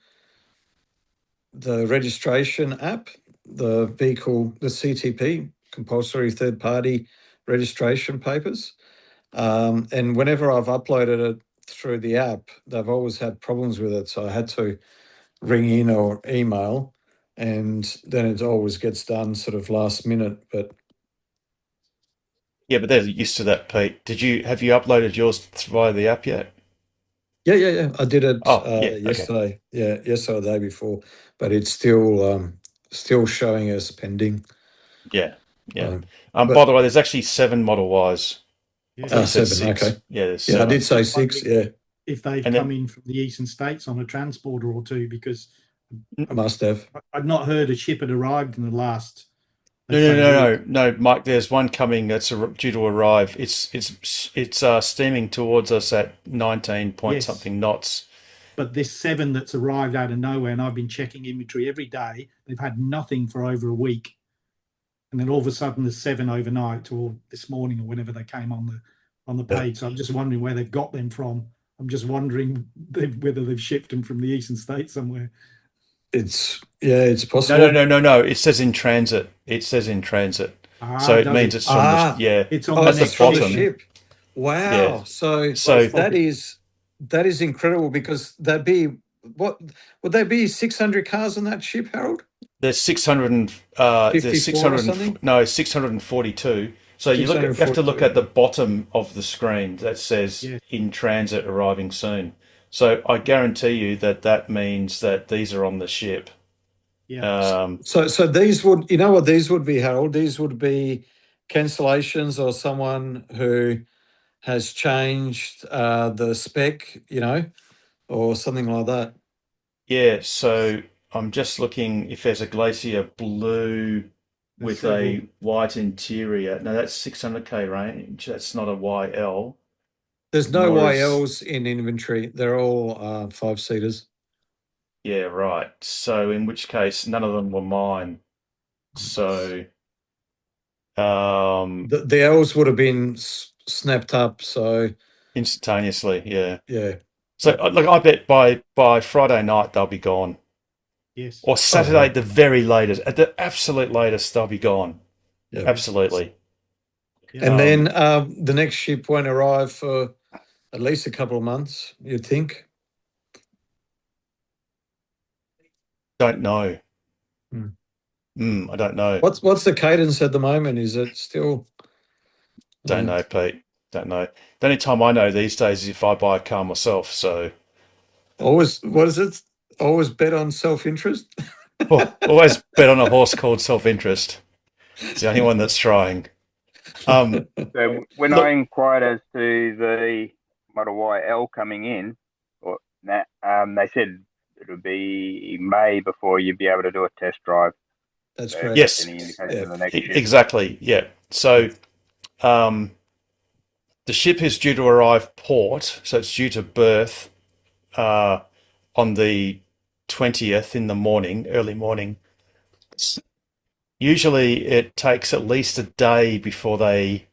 registration app, the vehicle, the CTP, compulsory third party registration papers. And whenever I've uploaded it through the app, they've always had problems with it. So I had to ring in or email, and then it always gets done sort of last minute. But yeah, but they're used to that, Pete. Have you uploaded yours via the app yet? Yeah. I did it yesterday. Okay. Yeah, yesterday or the day before, but it's still showing as pending. Yeah. By the way, there's actually 7 Model Ys. Yeah. 7. Okay. Yeah, there's 7. I did say 6. Yeah. If they've come in from the eastern states on a transporter or two, because must have. I've not heard a ship had arrived in the last. No, Mike. There's one coming that's due to arrive. It's steaming towards us at 19 point something knots. But this 7 that's arrived out of nowhere, and I've been checking inventory every day. They've had nothing for over a week, and then all of a sudden there's 7 overnight or this morning or whenever they came on the page. So I'm just wondering where they've got them from. I'm just wondering whether they've shipped them from the eastern states somewhere. It's possible. No. It says in transit. So it means it's from it's on the bottom. Ship. Wow. Yeah. So that is incredible, because that'd be what would there be 600 cars on that ship, Harold? There's 600 there's 600 642. So you have to look at the bottom of the screen that says in transit, arriving soon. So I guarantee you that means that these are on the ship. Yeah. So these would, what these would be, Harold? These would be cancellations or someone who has changed the spec, or something like that. Yeah. So I'm just looking if there's a Glacier Blue with a white interior. No, that's 600k range. That's not a YL. There's no YLs in inventory. They're all 5-seaters. Yeah, right. So in which case, none of them were mine. So the L's would have been snapped up. So instantaneously, yeah. yeah. So look, I bet by Friday night they'll be gone, Yes. or Saturday at the very latest. At the absolute latest, they'll be gone. Yeah. Absolutely. And then the next ship won't arrive for at least a couple of months, you'd think. Don't know. Hmm. I don't know. What's the cadence at the moment? Is it still? Don't know, Pete. Don't know. The only time I know these days is if I buy a car myself. So Always, what is it? Always bet on self-interest? always bet on a horse called self-interest. It's the only one that's trying. So when I inquired as to the Model Y L coming in, or that, they said it would be May before you'd be able to do a test drive. That's correct. Yes, Any indication of the next ship? exactly. Yeah. So the ship is due to arrive port, so it's due to berth on the 20th in the morning, early morning. Usually it takes at least a day before they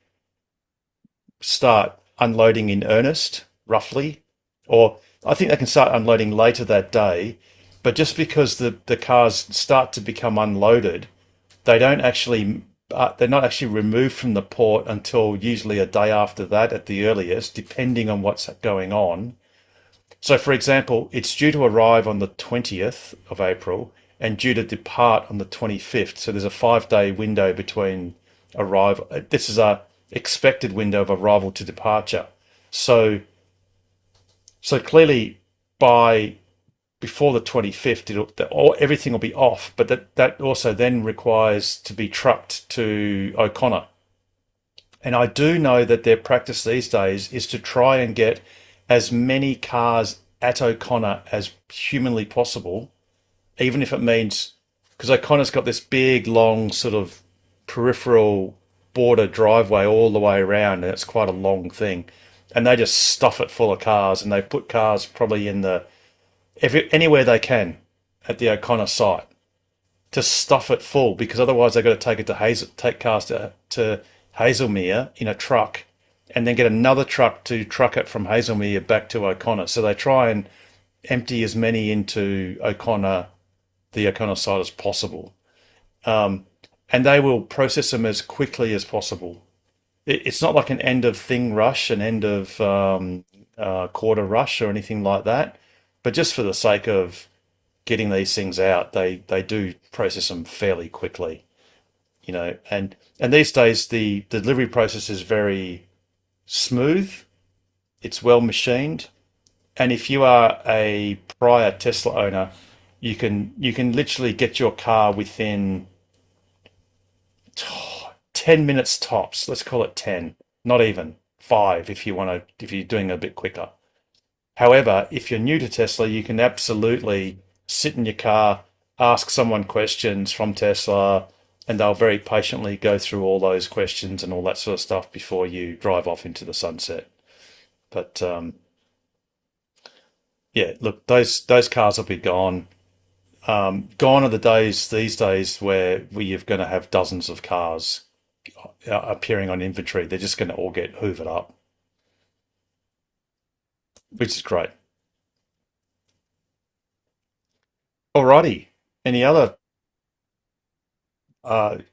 start unloading in earnest, roughly. Or I think they can start unloading later that day. But just because the cars start to become unloaded, they're not actually removed from the port until usually a day after that at the earliest, depending on what's going on. So, for example, it's due to arrive on the 20th of April and due to depart on the 25th. So there's a 5-day window between arrival. This is a expected window of arrival to departure. So clearly before the 25th, everything will be off. But that also then requires to be trucked to O'Connor. And I do know that their practice these days is to try and get as many cars at O'Connor as humanly possible, even if it means, because O'Connor's got this big, long sort of peripheral border driveway all the way around, and it's quite a long thing. And they just stuff it full of cars, and they put cars probably in anywhere they can at the O'Connor site to stuff it full, because otherwise they've got to take cars to Hazelmere in a truck, and then get another truck to truck it from Hazelmere back to O'Connor. So they try and empty as many into the O'Connor site as possible. And they will process them as quickly as possible. It's not like an end of thing rush, an end of quarter rush or anything like that. But just for the sake of getting these things out, they do process them fairly quickly. And these days the delivery process is very smooth, it's well machined, and if you are a prior Tesla owner, you can literally get your car within 10 minutes tops. Let's call it 10, not even 5 if you're doing a bit quicker. However, if you're new to Tesla, you can absolutely sit in your car, ask someone questions from Tesla, and they'll very patiently go through all those questions and all that sort of stuff before you drive off into the sunset. But yeah, look, those cars will be gone. Gone are the days these days where you're going to have dozens of cars appearing on inventory. They're just going to all get hoovered up, which is great. Alrighty. Any other?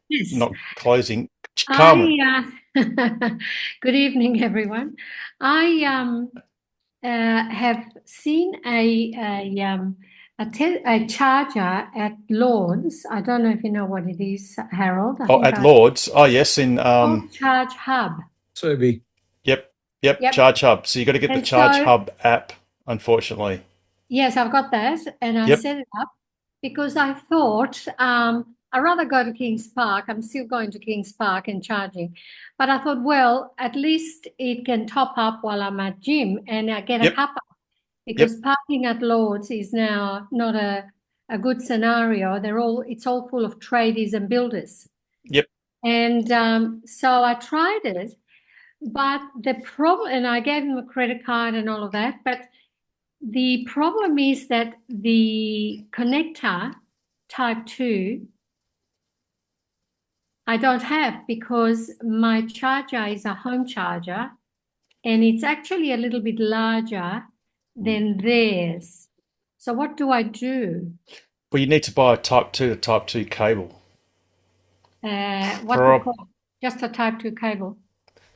Yes. Not closing. Carmen. Good evening, everyone. I have seen a charger at Lord's. I don't know if you know what it is, Harold. At Lord's. Oh, yes, in Charge Hub. Sobe. Yep. Charge Hub. So you got to get the Charge Hub app, unfortunately. Yes, I've got that, and I set it up because I thought I'd rather go to Kings Park. I'm still going to Kings Park and charging. But I thought, well, at least it can top up while I'm at gym and I get a cuppa. Because parking at Lord's is now not a good scenario. It's all full of tradies and builders. Yep. And so I tried it, but the problem, and I gave him a credit card and all of that, but the problem is that the connector type 2, I don't have, because my charger is a home charger and it's actually a little bit larger than theirs. So what do I do? Well, you need to buy a Type 2 to Type 2 cable. What do you call? Just a Type 2 cable.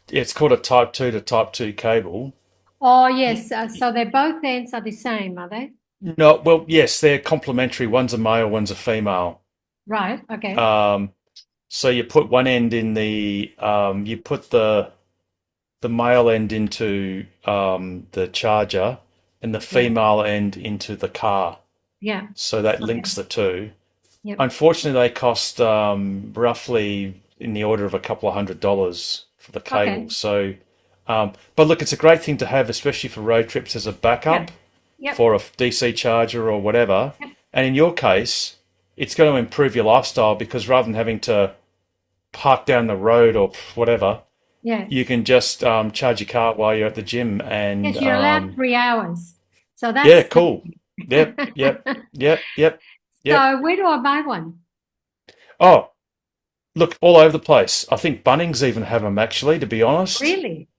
Yeah, it's called a Type 2 to Type 2 cable. Oh, yes. So they both ends are the same, are they? No, well, yes, they're complementary. One's a male, one's a female. Right. Okay. So you put one end in the you put the male end into the charger and the female end into the car. Yeah. So that links the two. Yep. Unfortunately, they cost roughly in the order of a couple of $100 for the cable. Okay. So, but look, it's a great thing to have, especially for road trips as a backup Yep. for a DC charger or whatever. Yep. And in your case, it's going to improve your lifestyle because rather than having to park down the road or whatever, Yeah. you can just charge your car while you're at the gym. And Yes, you're allowed 3 hours. So that's yeah, cool. Yep. So where do I buy one? Oh, look, all over the place. I think Bunnings even have them, actually, to be honest. Really?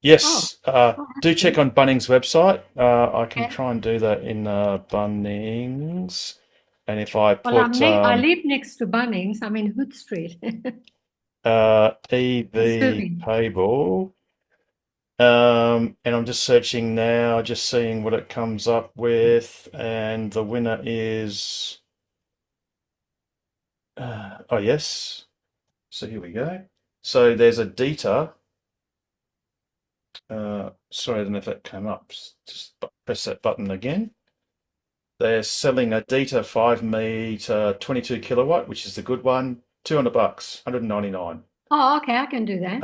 Yes. Oh, Do that's check good. on Bunnings' website. I can Okay. try and do that in Bunnings. And if I Well, put I live next to Bunnings. I'm in Hood Street. EV Subi. cable, and I'm just searching now, just seeing what it comes up with, and the winner is oh yes. So here we go. So there's a Dita. Sorry, I don't know if that came up. Just press that button again. They're selling a Dita 5 meter 22 kilowatt, which is the good one, $200, $199. Oh, okay. I can do that.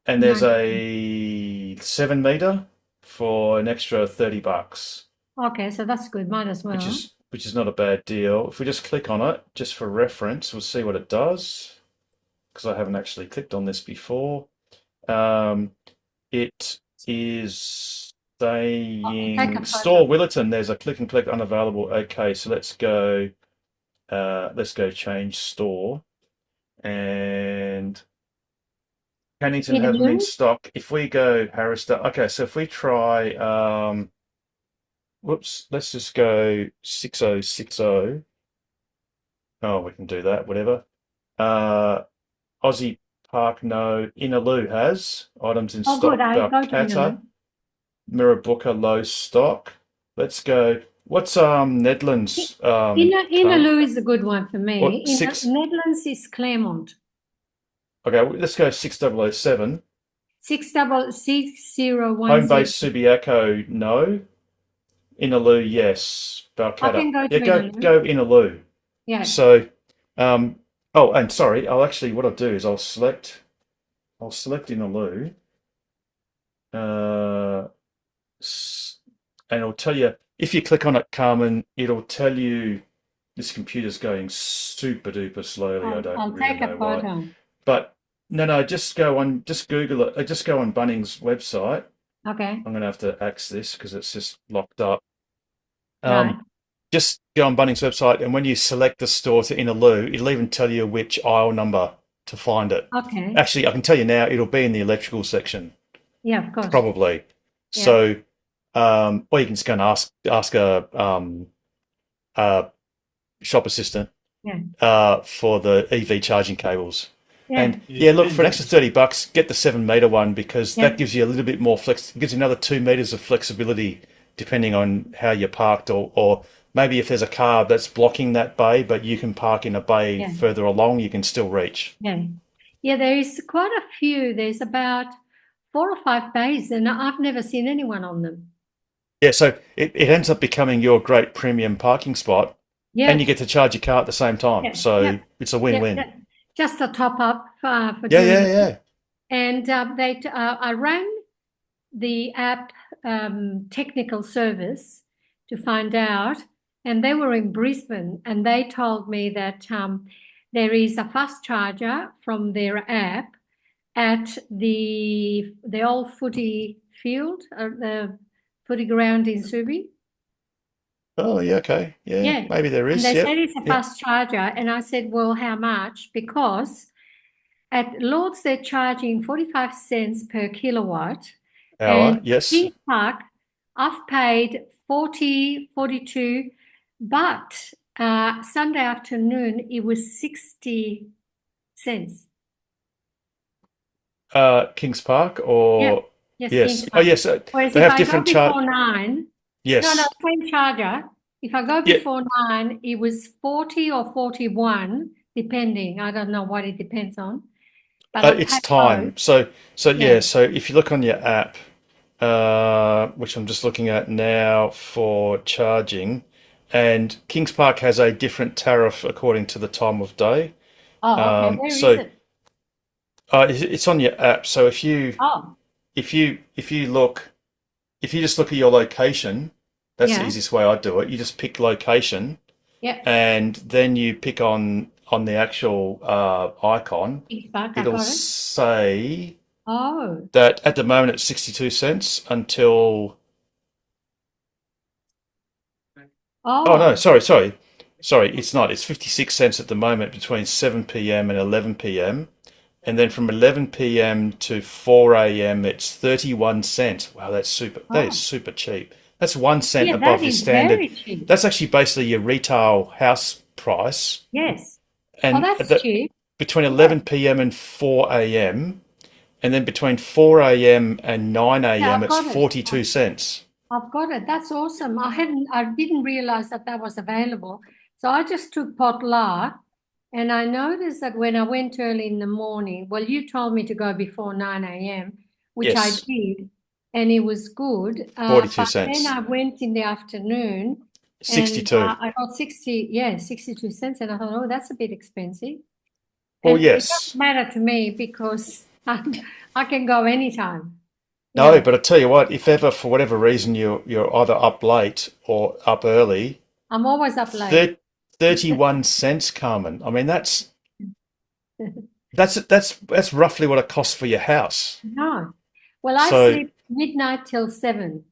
And there's Nice. a 7 meter for an extra $30, Okay, so that's good. Might as well. which is not a bad deal. If we just click on it, just for reference, we'll see what it does, because I haven't actually clicked on this before. It is Take a saying photo. store Willerton. There's a click and collect unavailable. Okay, so let's go change store, and Pennington have them in Inaloo? stock. If we go Harrisdale, okay, so if we try, whoops, let's just go 6060. Oh, we can do that, whatever. Aussie Park, no. Inaloo has items in Oh, stock. good. I go to Balcatta, Inaloo. Mirrabooka, low stock. Let's go. What's Nedlands? Inaloo is a good one for me. What, six? Netherlands is Claremont. Okay, let's go 6007. 6010. Home base Subiaco, no. Inaloo, yes. I Balcatta. can go to Yeah, Inaloo. go Inaloo. Yeah. So, oh, and sorry, what I'll do is I'll select Inaloo, and it'll tell you, if you click on it, Carmen, it'll tell you this computer's going super duper slowly. I don't I'll really take know a why. photo. But no, just Google it. Just go on Bunnings' website. Okay. I'm going to have to axe this because it's just locked up. Right. Just go on Bunnings' website, and when you select the store to Inaloo, it'll even tell you which aisle number to find it. Okay. Actually, I can tell you now, it'll be in the electrical section, Yeah, of course. probably. Yeah. So, or you can just go and ask a shop assistant for the EV charging cables. Yeah. And yeah, look, for an extra $30, get the 7 meter one, because Yeah. that gives you a little bit more gives you another 2 meters of flexibility depending on how you're parked, or maybe if there's a car that's blocking that bay, but you can park in a bay Yeah. further along, you can still reach. Yeah. Yeah, there is quite a few. There's about 4 or 5 bays, and I've never seen anyone on them. Yeah, so it ends up becoming your great premium parking spot, Yeah. and you get to charge your car at the same time. Yeah, So yeah. it's a win-win. Yeah, just a top up for Yeah, doing yeah, it. yeah. And I rang the app technical service to find out, and they were in Brisbane, and they told me that there is a fast charger from their app at the old footy field, the footy ground in Subi. Oh, yeah, okay. Yeah, maybe there And is. they Yep. said it's a Yep. fast charger, and I said, well, how much? Because at Lords, they're charging 45 cents per kilowatt. Hour, And yes. Kings Park, I've paid 40, 42, but Sunday afternoon, it was 60 cents. Kings Park or Yeah. Yes, yes. Kings Oh, Park. yes. Whereas They if have I different go charge. before 9, Yes. no, same charger. If I go Yeah. before 9, it was 40 or 41, depending. I don't know what it depends on. But I It's paid time. both. So Yeah. yeah. So if you look on your app, which I'm just looking at now for charging, and Kings Park has a different tariff according to the time of day. Oh, okay. Where is So it? it's on your app. So if you Oh, look, if you just look at your location, that's the yeah. easiest way I do it. You just pick location, Yeah. and then you pick on the actual icon. Kings Park, I It'll got it. say Oh, that at the moment it's 62 cents until. Oh no, oh, sorry. It's not. It's 56 cents at the moment between 7 p.m. and 11 p.m. And then from 11 p.m. to 4 a.m. it's 31 cents. Wow, that oh. is super cheap. That's 1 cent Yeah, above that your is standard. very cheap. That's actually basically your retail house price. Yes. Oh, And that's cheap. between Yeah. 11 p.m. and 4 a.m. And then between 4 a.m. and 9 Yeah, a.m. I've it's got it. 42 cents. I've got it. That's awesome. I didn't realize that was available. So I just took Potluck, and I noticed that when I went early in the morning, well, you told me to go before 9 a.m., which I Yes, did, and it was good. 42 But then cents. I went in the afternoon, and 62. I got 62 cents, and I thought, oh, that's a bit expensive. Well, And it yes. doesn't matter to me because I can go anytime. No, Yeah, but I tell you what, if ever for whatever reason you're either up late or up early, I'm always up late. 31 cents, Carmen. I mean, that's roughly what it costs for your house. No. Well, I So, sleep midnight till 7.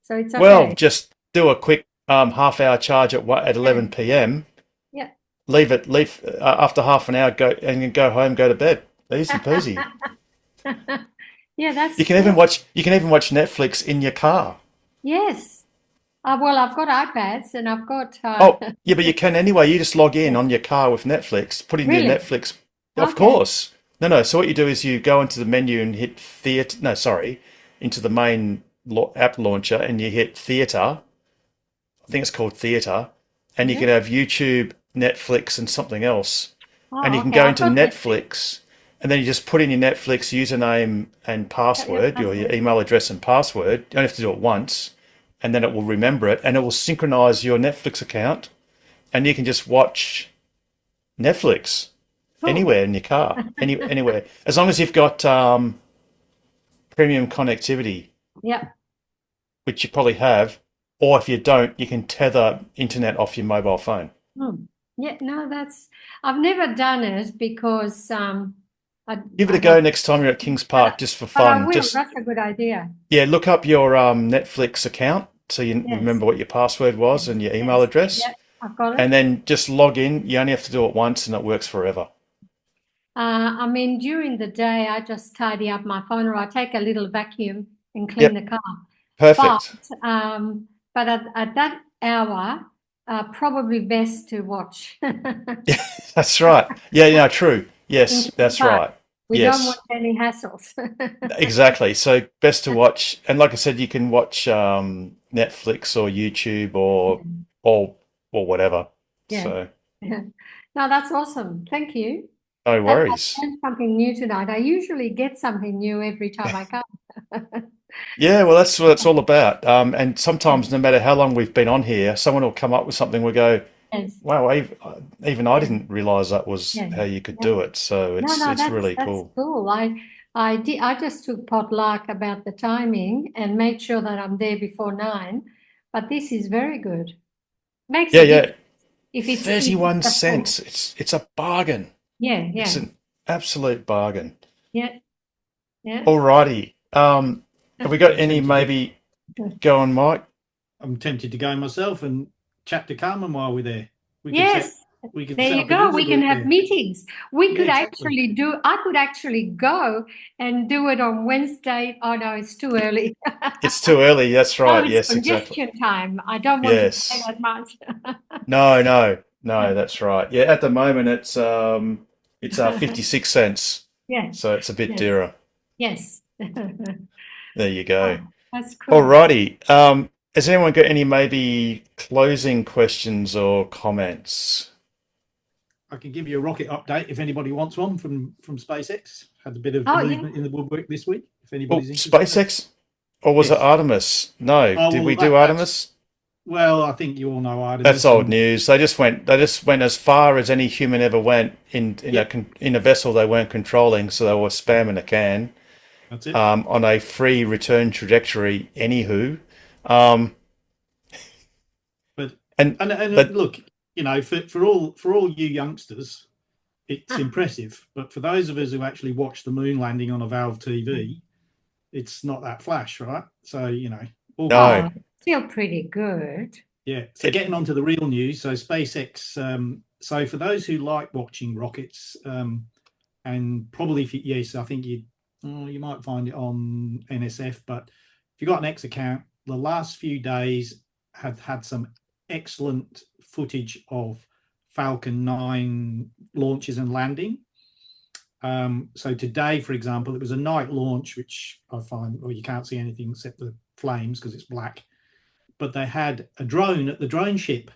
So it's well, okay. just do a quick half-hour charge at Yeah. 11 p.m. Yeah. Leave after half an hour, go home, go to bed. Easy peasy. Yeah, that's You can even watch Netflix in your car. yes. Well, I've got iPads and I've got Oh, yeah, but you can anyway. You just log in on your car with Netflix, put in your really? Netflix. Of Okay. course. No. So what you do is you go into the menu and hit theater. No, sorry, into the main app launcher and you hit theater. I think it's called theater, and you Yeah. can have YouTube, Netflix, and something else. And you Oh, can okay. go I've into got Netflix. Netflix, and then you just put in your Netflix username and Yeah, password, or your password. email address and password. You don't have to do it once, and then it will remember it, and it will synchronize your Netflix account, and you can just watch Netflix Cool. anywhere in your car, anywhere, as long as you've got premium connectivity, Yeah. which you probably have, or if you don't, you can tether internet off your mobile phone. Yeah, no, I've never done it because Give it I a go don't, next time you're at Kings but Park, just for but I fun. will. Just That's a good idea. yeah, look up your Netflix account so you Yes. remember what your password was and your email Yes. address, Yeah, I've got it. and then just log in. You only have to do it once, and it works forever. I mean, during the day, I just tidy up my phone or I take a little vacuum and clean Yep, the car. perfect. But at that hour, probably best to watch Yeah, that's right. Yeah, true. in Yes, Kings that's Park. right. We don't Yes, want any hassles. exactly. So best to watch, and like I said, you can watch Netflix or YouTube or whatever. Yeah. So No, that's awesome. Thank you. no I've worries. learned something new tonight. I usually get something new every time I come. Yeah, well, that's what it's all about. And sometimes, no matter how long we've been on here, someone will come up with something. We'll go, Yes. "Wow, even I Yes. didn't realize that was Yeah. how you could Yeah. do it." So No, no, it's really that's cool. cool. I just took potluck about the timing and made sure that I'm there before 9. But this is very good. Makes Yeah, a yeah. difference if it's 31 a full. cents. It's a bargain. Yeah, It's yeah, an absolute bargain. yeah, yeah. Alrighty. Have we got any maybe go on, Mike? I'm tempted to go myself and chat to Carmen while we're there. We could Yes, We could There set you up go. a We user can group have there. meetings. We Yeah, could exactly. I could actually go and do it on Wednesday. Oh no, it's too early. It's too early. That's No, right. it's Yes, exactly. congestion time. I don't want to pay Yes. that much. No, that's right. Yeah, at the moment it's 56 cents. Yes, So it's a bit yes, dearer. yes. There you go. Oh, that's cool. Alrighty. Has anyone got any maybe closing questions or comments? I can give you a rocket update if anybody wants one from SpaceX. Had a bit of Oh, yeah. movement in the woodwork this week. If Oh, anybody's interested. SpaceX? Or was it Yes. Artemis? No. Oh, Did well, we do that's Artemis? well. I think you all know Artemis. That's old and- news. They just went as far as any human ever went in a vessel they weren't controlling, so they were spamming a can. That's it. On a free return trajectory. Anywho, But and look, you know, for all you youngsters, it's impressive. But for those of us who actually watched the moon landing on a Valve TV, it's not that flash, right? So you know, all no, Still pretty good. yeah. So getting on to the real news. So SpaceX. So for those who like watching rockets, and probably yes, I think you might find it on NSF. But if you've got an X account, the last few days have had some excellent footage of Falcon 9 launches and landing. So today, for example, it was a night launch, which I find, well, you can't see anything except the flames because it's black. But they had a drone at the drone ship.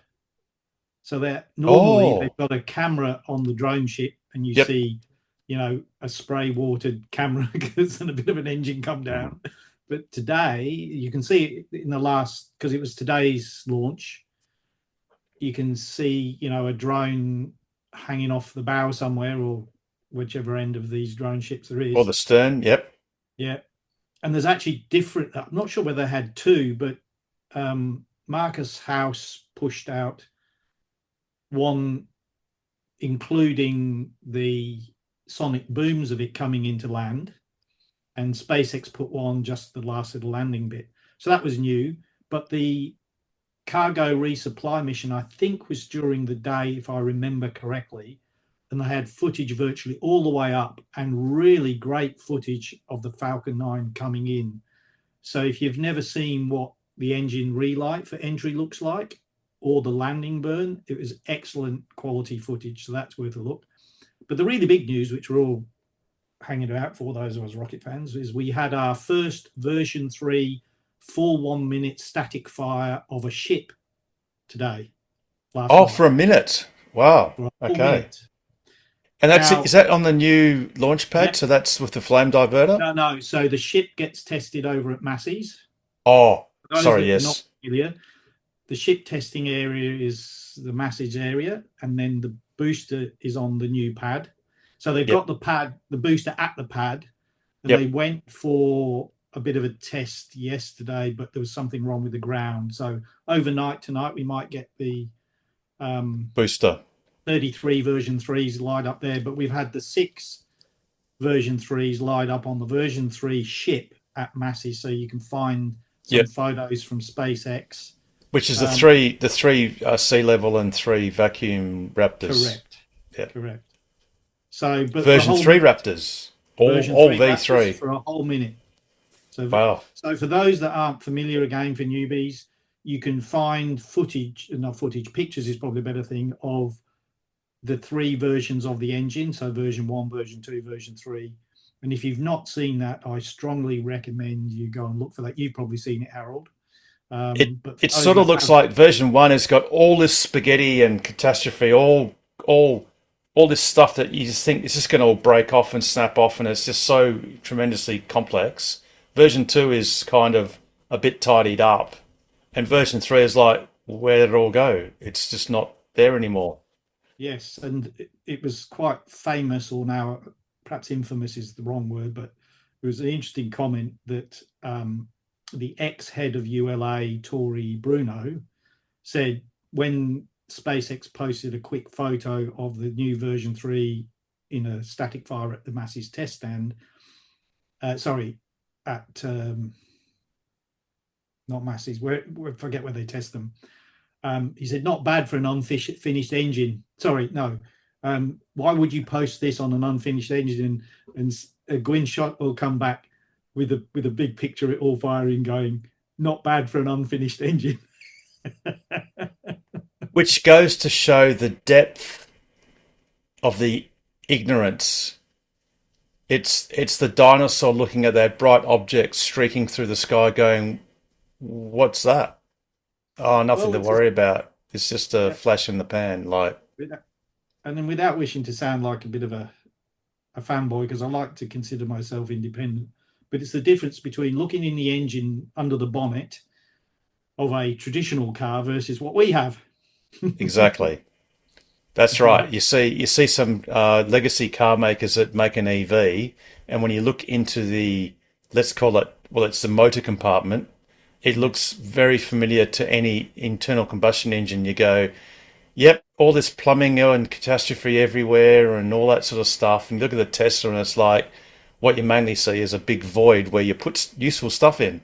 So that normally they've got a camera on the drone ship, and you see, you know, a spray watered camera and a bit of an engine come down. But today, you can see it in the last, because it was today's launch, you can see, you know, a drone hanging off the bow somewhere, or whichever end of these drone ships there is. or the stern. Yep. Yeah. And there's actually different, I'm not sure whether they had two, but Marcus House pushed out one, including the sonic booms of it coming into land, and SpaceX put one just the last little landing bit. So that was new. But the cargo resupply mission, I think, was during the day, if I remember correctly, and they had footage virtually all the way up, and really great footage of the Falcon 9 coming in. So if you've never seen what the engine relight for entry looks like, or the landing burn, it was excellent quality footage. So that's worth a look. But the really big news, which we're all hanging out for, those of us rocket fans, is we had our first version 3 full 1 minute static fire of a ship today. Last night. For a minute. Wow. For a full Okay. minute. And that's Now- is that on the new launch pad? Yeah. So that's with the flame diverter? No. So the ship gets tested over at Massey's. Oh, Those sorry, that are yes. not familiar, the ship testing area is the Massey's area, and then the booster is on the new pad. So they've got the pad, the booster at the pad, and they went for a bit of a test yesterday, but there was something wrong with the ground. So overnight tonight, we might get the Booster. 33 version 3s light up there, but we've had the 6 version 3s light up on the version 3 ship at Massey's, so you can find some photos from SpaceX. Which is the three sea level and 3 vacuum Raptors. Correct. Yeah. Correct. So, but version 3 Raptors. All V3 V3 for a whole minute. So, wow. So for those that aren't familiar, again for newbies, you can find pictures is probably a better thing, of the 3 versions of the engine. So version 1, version 2, version 3. And if you've not seen that, I strongly recommend you go and look for that. You've probably seen it, Harold. It sort of looks like version 1 has got all this spaghetti and catastrophe, all this stuff that you just think it's just going to all break off and snap off, and it's just so tremendously complex. Version 2 is kind of a bit tidied up, and version 3 is like, where did it all go? It's just not there anymore. Yes, and it was quite famous, or now perhaps infamous is the wrong word, but it was an interesting comment that the ex-head of ULA, Tori Bruno, said when SpaceX posted a quick photo of the new version 3 in a static fire at the Massey's test stand, not Massey's, where I forget where they test them. He said, not bad for an unfinished engine. Sorry, no. Why would you post this on an unfinished engine? And Gwyn Shot will come back with a big picture of it all firing, going, not bad for an unfinished engine. Which goes to show the depth of the ignorance. It's the dinosaur looking at that bright object streaking through the sky, going, "What's that? Oh, nothing to worry about. It's just a flash in the pan." Like, and then without wishing to sound like a bit of a fanboy, because I like to consider myself independent, but it's the difference between looking in the engine under the bonnet of a traditional car versus what we have. exactly. That's right. You see some legacy car makers that make an EV, and when you look into the, let's call it, well, it's the motor compartment, it looks very familiar to any internal combustion engine. You go, yep, all this plumbing and catastrophe everywhere and all that sort of stuff. And you look at the Tesla and it's like, what you mainly see is a big void where you put useful stuff in.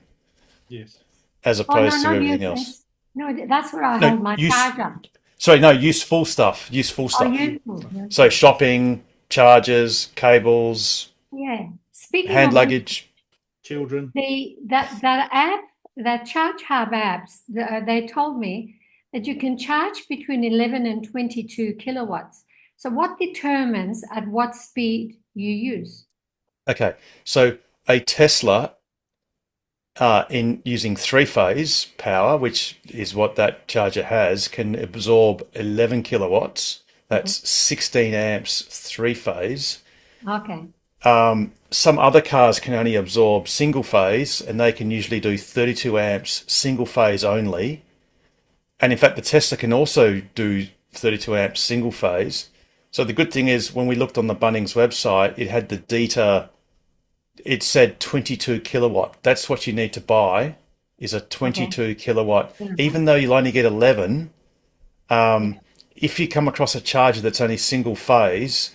Yes. As opposed to everything else. No, that's where I hold my charger. Sorry, no, useful stuff. Useful stuff. Useful. So shopping, chargers, cables. Yeah. Speaking hand of luggage. Children. That app, that Charge Hub apps, they told me that you can charge between 11 and 22 kilowatts. So what determines at what speed you use? Okay, so a Tesla, in using three-phase power, which is what that charger has, can absorb 11 kilowatts. That's 16 amps three-phase. Okay. Some other cars can only absorb single-phase, and they can usually do 32 amps single-phase only. And in fact, the Tesla can also do 32 amps single-phase. So the good thing is, when we looked on the Bunnings website, it had the data. It said 22 kilowatt. That's what you need to buy, is a 22 kilowatt. Even though you'll only get 11, if you come across a charger that's only single phase,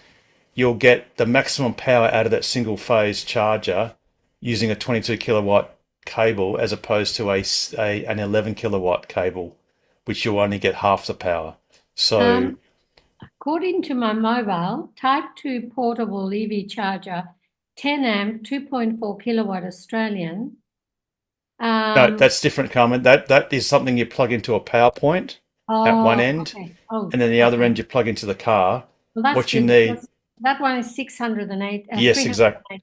you'll get the maximum power out of that single phase charger using a 22 kilowatt cable, as opposed to an 11 kilowatt cable, which you'll only get half the power. So, according to my mobile, Type 2 portable EV charger, 10 amp, 2.4 kilowatt Australian. No, that's different, Carmen. That is something you plug into a power point at one end, and then the other end you plug into the car. Well, what you need. That one is 608. Yes, exactly.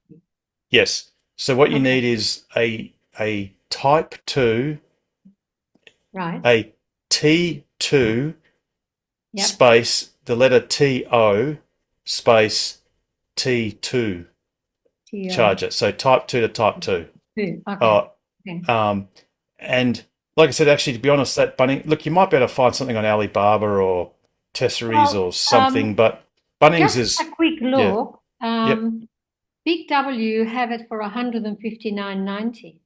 Yes. So what you need is a Type 2, right? A T2 space the letter TO space T2 charger. So Type 2 to Type 2. Okay. And like I said, actually, to be honest, that Bunnings, look, you might be able to find something on Alibaba or Tesseries or something, but Bunnings just a quick look. Big W have it for $159.90.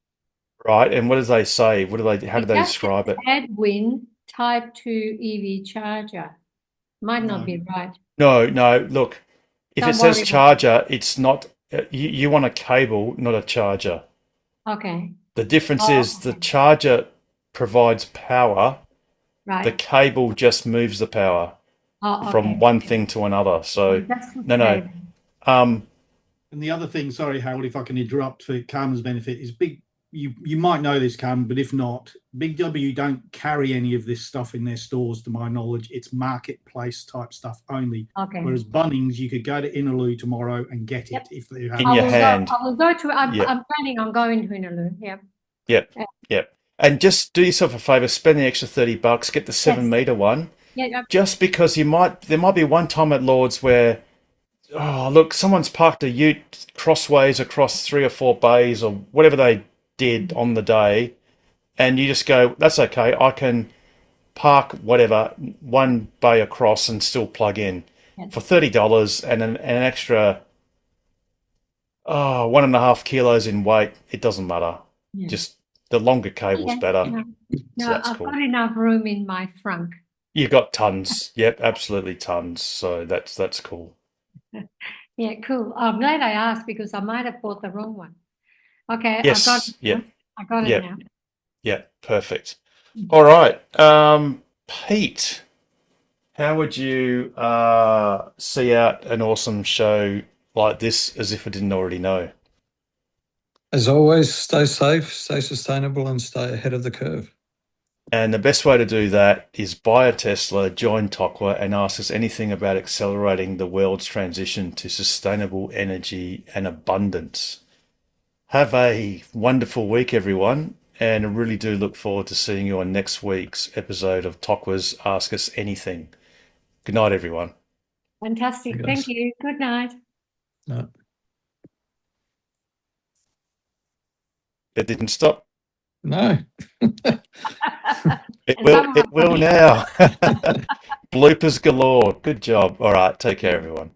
Right, and what do they say? How do they describe it? Edwin Type 2 EV charger. Might not be right. No. Look, if it says charger, it's not. You want a cable, not a charger. Okay. The difference is the charger provides power. Right. The cable just moves the power from one thing to another. So no. And the other thing, sorry, Harold, if I can interrupt for Carmen's benefit, is big. You might know this, Carmen, but if not, Big W don't carry any of this stuff in their stores, to my knowledge. It's marketplace type stuff only. Okay. Whereas Bunnings, you could go to Inaloo tomorrow and get it if they have in your hand. I will go to. I'm planning on going to Inaloo. Yeah. Yep. And just do yourself a favor, spend the extra $30, get the 7 meter one. Yeah. Just because there might be one time at Lord's where, oh look, someone's parked a ute crossways across 3 or 4 bays or whatever they did on the day, and you just go, that's okay, I can park whatever 1 bay across and still plug in for $30 and an extra 1.5 kilos in weight. It doesn't matter. Just the longer cable's better. No, I've got enough room in my frunk. You've got tons. Yep, absolutely tons. So that's cool. Yeah, cool. I'm glad I asked because I might have bought the wrong one. Okay. Yes. I got it now. Yeah, perfect. All right. Pete, how would you see out an awesome show like this as if I didn't already know? As always, stay safe, stay sustainable, and stay ahead of the curve. And the best way to do that is buy a Tesla, join TOCWA, and ask us anything about accelerating the world's transition to sustainable energy and abundance. Have a wonderful week, everyone, and I really do look forward to seeing you on next week's episode of TOCWA's Ask Us Anything. Good night, everyone. Fantastic. Thank you. Good night. No. It didn't stop. No. It will now. Bloopers galore. Good job. All right. Take care, everyone.